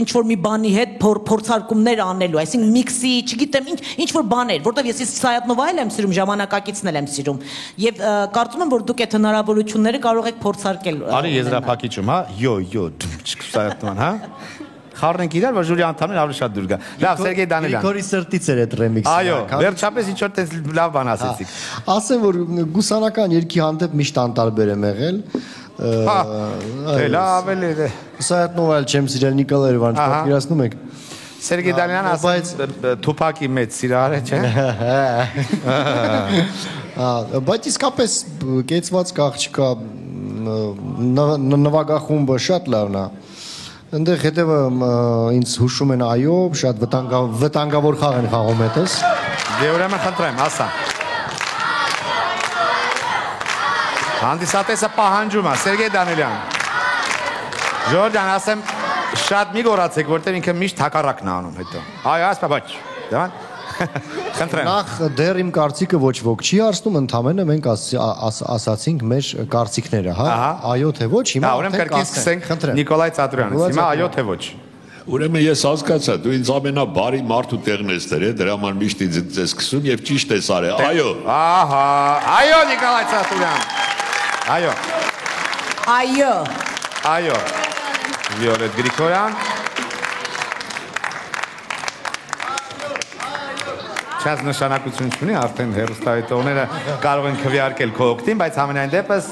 ինչ որ մի բանի հետ փորձարկումներ անելու, այսինքն միքսի, չգիտեմ, ինչ որ բաներ, որտեղ ես Սայաթնովայել եմ սիրում, ժամանակակիցն եմ սիրում, եւ կարծում եմ, որ դուք այդ հնարավորությունները կարող եք փորձարկել։ Արի եզրափակիչում, հա, յո, Սայաթնովան, հա։ Խառնենք իրար, որ ժյուրի անդամներ ավելի շատ դուր գա։ Լավ, Սերգեյ Դանիելյան։ Գրիգորի սրտից էր այդ ռեմիքսը։ Այո, վերջապես ինչ որ տես լավ բան ասեցիք։ Ասեմ, որ գուսանական երգի հանդեպ միշտ անտարբեր եմ եղել։ Դե լավ էլի է։ Սայաթնովայել չեմ սիրել, Նիկոլա Երևանից պատկերացնում եք։ Սերգեյ Դանիելյանը ասում Թուփակի մեծ սիրահար է, չէ՞։ Բայց իսկապես կեցված կաղ չկա, նվագախումբը շատ լավն է։ Այնտեղ հետևը ինձ հուշում են այո, շատ վտանգավոր խաղ են խաղում հետս։ Դե ուրեմն խնդրեմ, ասա։ Հանդիսատեսը պահանջում է, Սերգեյ Դանիելյան։ Ժորժան, ասեմ, շատ մի գոռացեք, որտեղ ինքը միշտ հակառակն է անում հետո։ Այո, ասպա ոչ։ Դավան։ Խնդրեմ։ Նախ դեռ իմ կարծիքը ոչ ոք չի արցնում, ընդամենը մենք ասացինք մեր կարծիքները, հա։ Այո թե ոչ, հիմա ուրեմն կրկին սկսենք Նիկոլայ Ծատուրյանից։ Հիմա այո թե ոչ։ Ուրեմն ես հասկացա, դու ինձ ամենաբարի մարդու տեղն ես դրել, դրա համար միշտ ինձ ես սկսում եւ ճիշտ ես արել։ Այո։ Ահա, այո Նիկոլայ Ծատուրյան։ Այո։ Այո։ Այո։ Վիոլետ Գրիգորյան։ Չած նշանակություն չունի, արդեն հեռուստահայտողները կարող են քվեարկել քո օգտին, բայց համենայն դեպս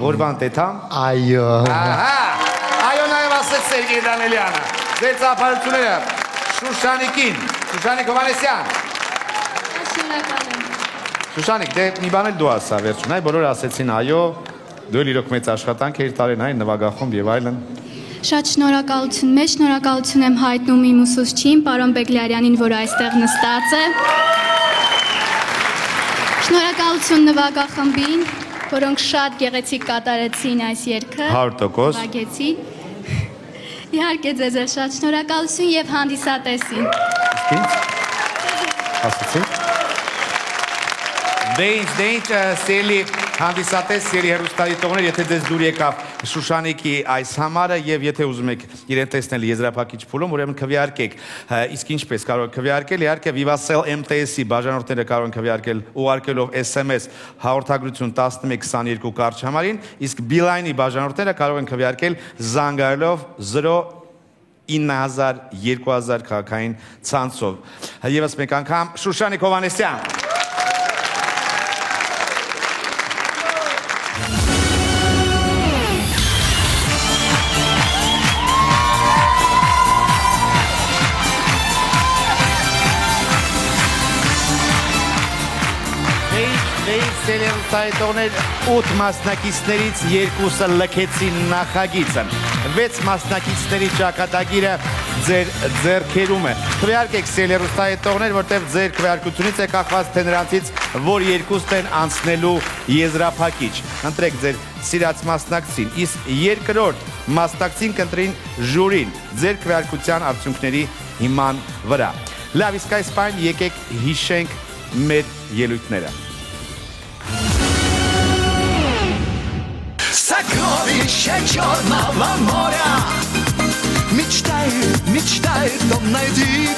Ղուրբան Տեթամ։ Այո։ Ահա։ Այո նաև ասեց Սերգեյ Դանիելյանը։ Ձեր ծափարությունները Շուշանիկին, Շուշանիկ Հովանեսյան։ Շուշանիկ, դե մի բան էլ դու ասա վերջում, այ բոլորը ասեցին այո, դու էլ իրոք մեծ աշխատանք էիր տարել այն նվագախումբ եւ այլն։ Շատ շնորհակալություն, մեծ շնորհակալություն եմ հայտնում իմ ուսուցչին, պարոն Բեգլարյանին, որ այստեղ նստած է։ Շնորհակալություն նվագախմբին, որոնք շատ գեղեցիկ կատարեցին այս երգը։ 100%։ Նվագեցին։ Իհարկե ձեզ էլ շատ շնորհակալություն եւ հանդիսատեսին։ ասացի։ Դե ինչ սելի հանդիսատես, սելի հեռուստադիտողներ, եթե ձեզ դուր եկավ Շուշանիկի այս համարը եւ եթե ուզում եք իրեն տեսնել եզրափակիչ փուլում, ուրեմն քվեարկեք։ Իսկ ինչպես կարող եք քվեարկել, իհարկե Vivacell MTS-ի բաժանորդները կարող են քվեարկել ուղարկելով SMS հաղորդագրություն 1122 կարճ համարին, իսկ Beeline-ի բաժանորդները կարող են քվեարկել զանգարելով 09000 2000 քաղաքային ցանցով։ Եվս մեկ անգամ Շուշանիկ Հովհաննեսյան։ Սայտողներ 8 մասնակիցներից 2-ը լքեցին նախագիծը, 6 մասնակիցների ճակատագիրը ձեր ձեռքերում է։ Քվեարկեք սելերուստայետողներ, որտեղ ձեր քվեարկությունից է կախված թե նրանցից, որ 2-ն են անցնելու եզրափակիչ։ Ընտրեք ձեր սիրած մասնակցին, իսկ երկրորդ մասնակցին կընտրին ժյուրին ձեր քվեարկության արդյունքների հիման վրա։ Լավ, իսկ այս պահին եկեք հիշենք մեր ելույթները։ Сокровища черного моря. Мечтай, дом найди.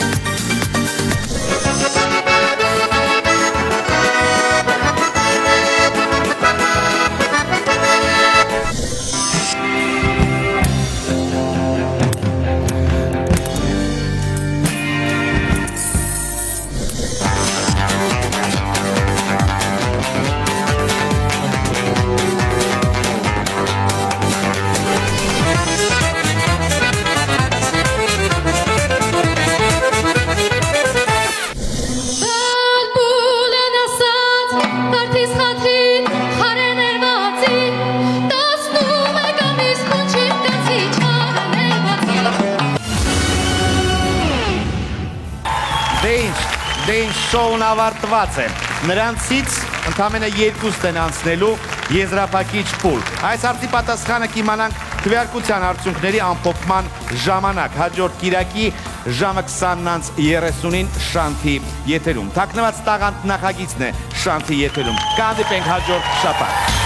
Շոուն ավարտված է։ Նրանցից ընդամենը 2-ն են անցնելու եզրափակիչ փուլ։ Այս հարցի պատասխանը կիմանանք քվեարկության արդյունքների ամփոփման ժամանակ, հաջորդ կիրակի ժամը 20:30-ին Շանթի եթերում։ Թաքնված տաղանդ նախագիծն է Շանթի եթերում։ Կհանդիպենք հաջորդ շաբաթ։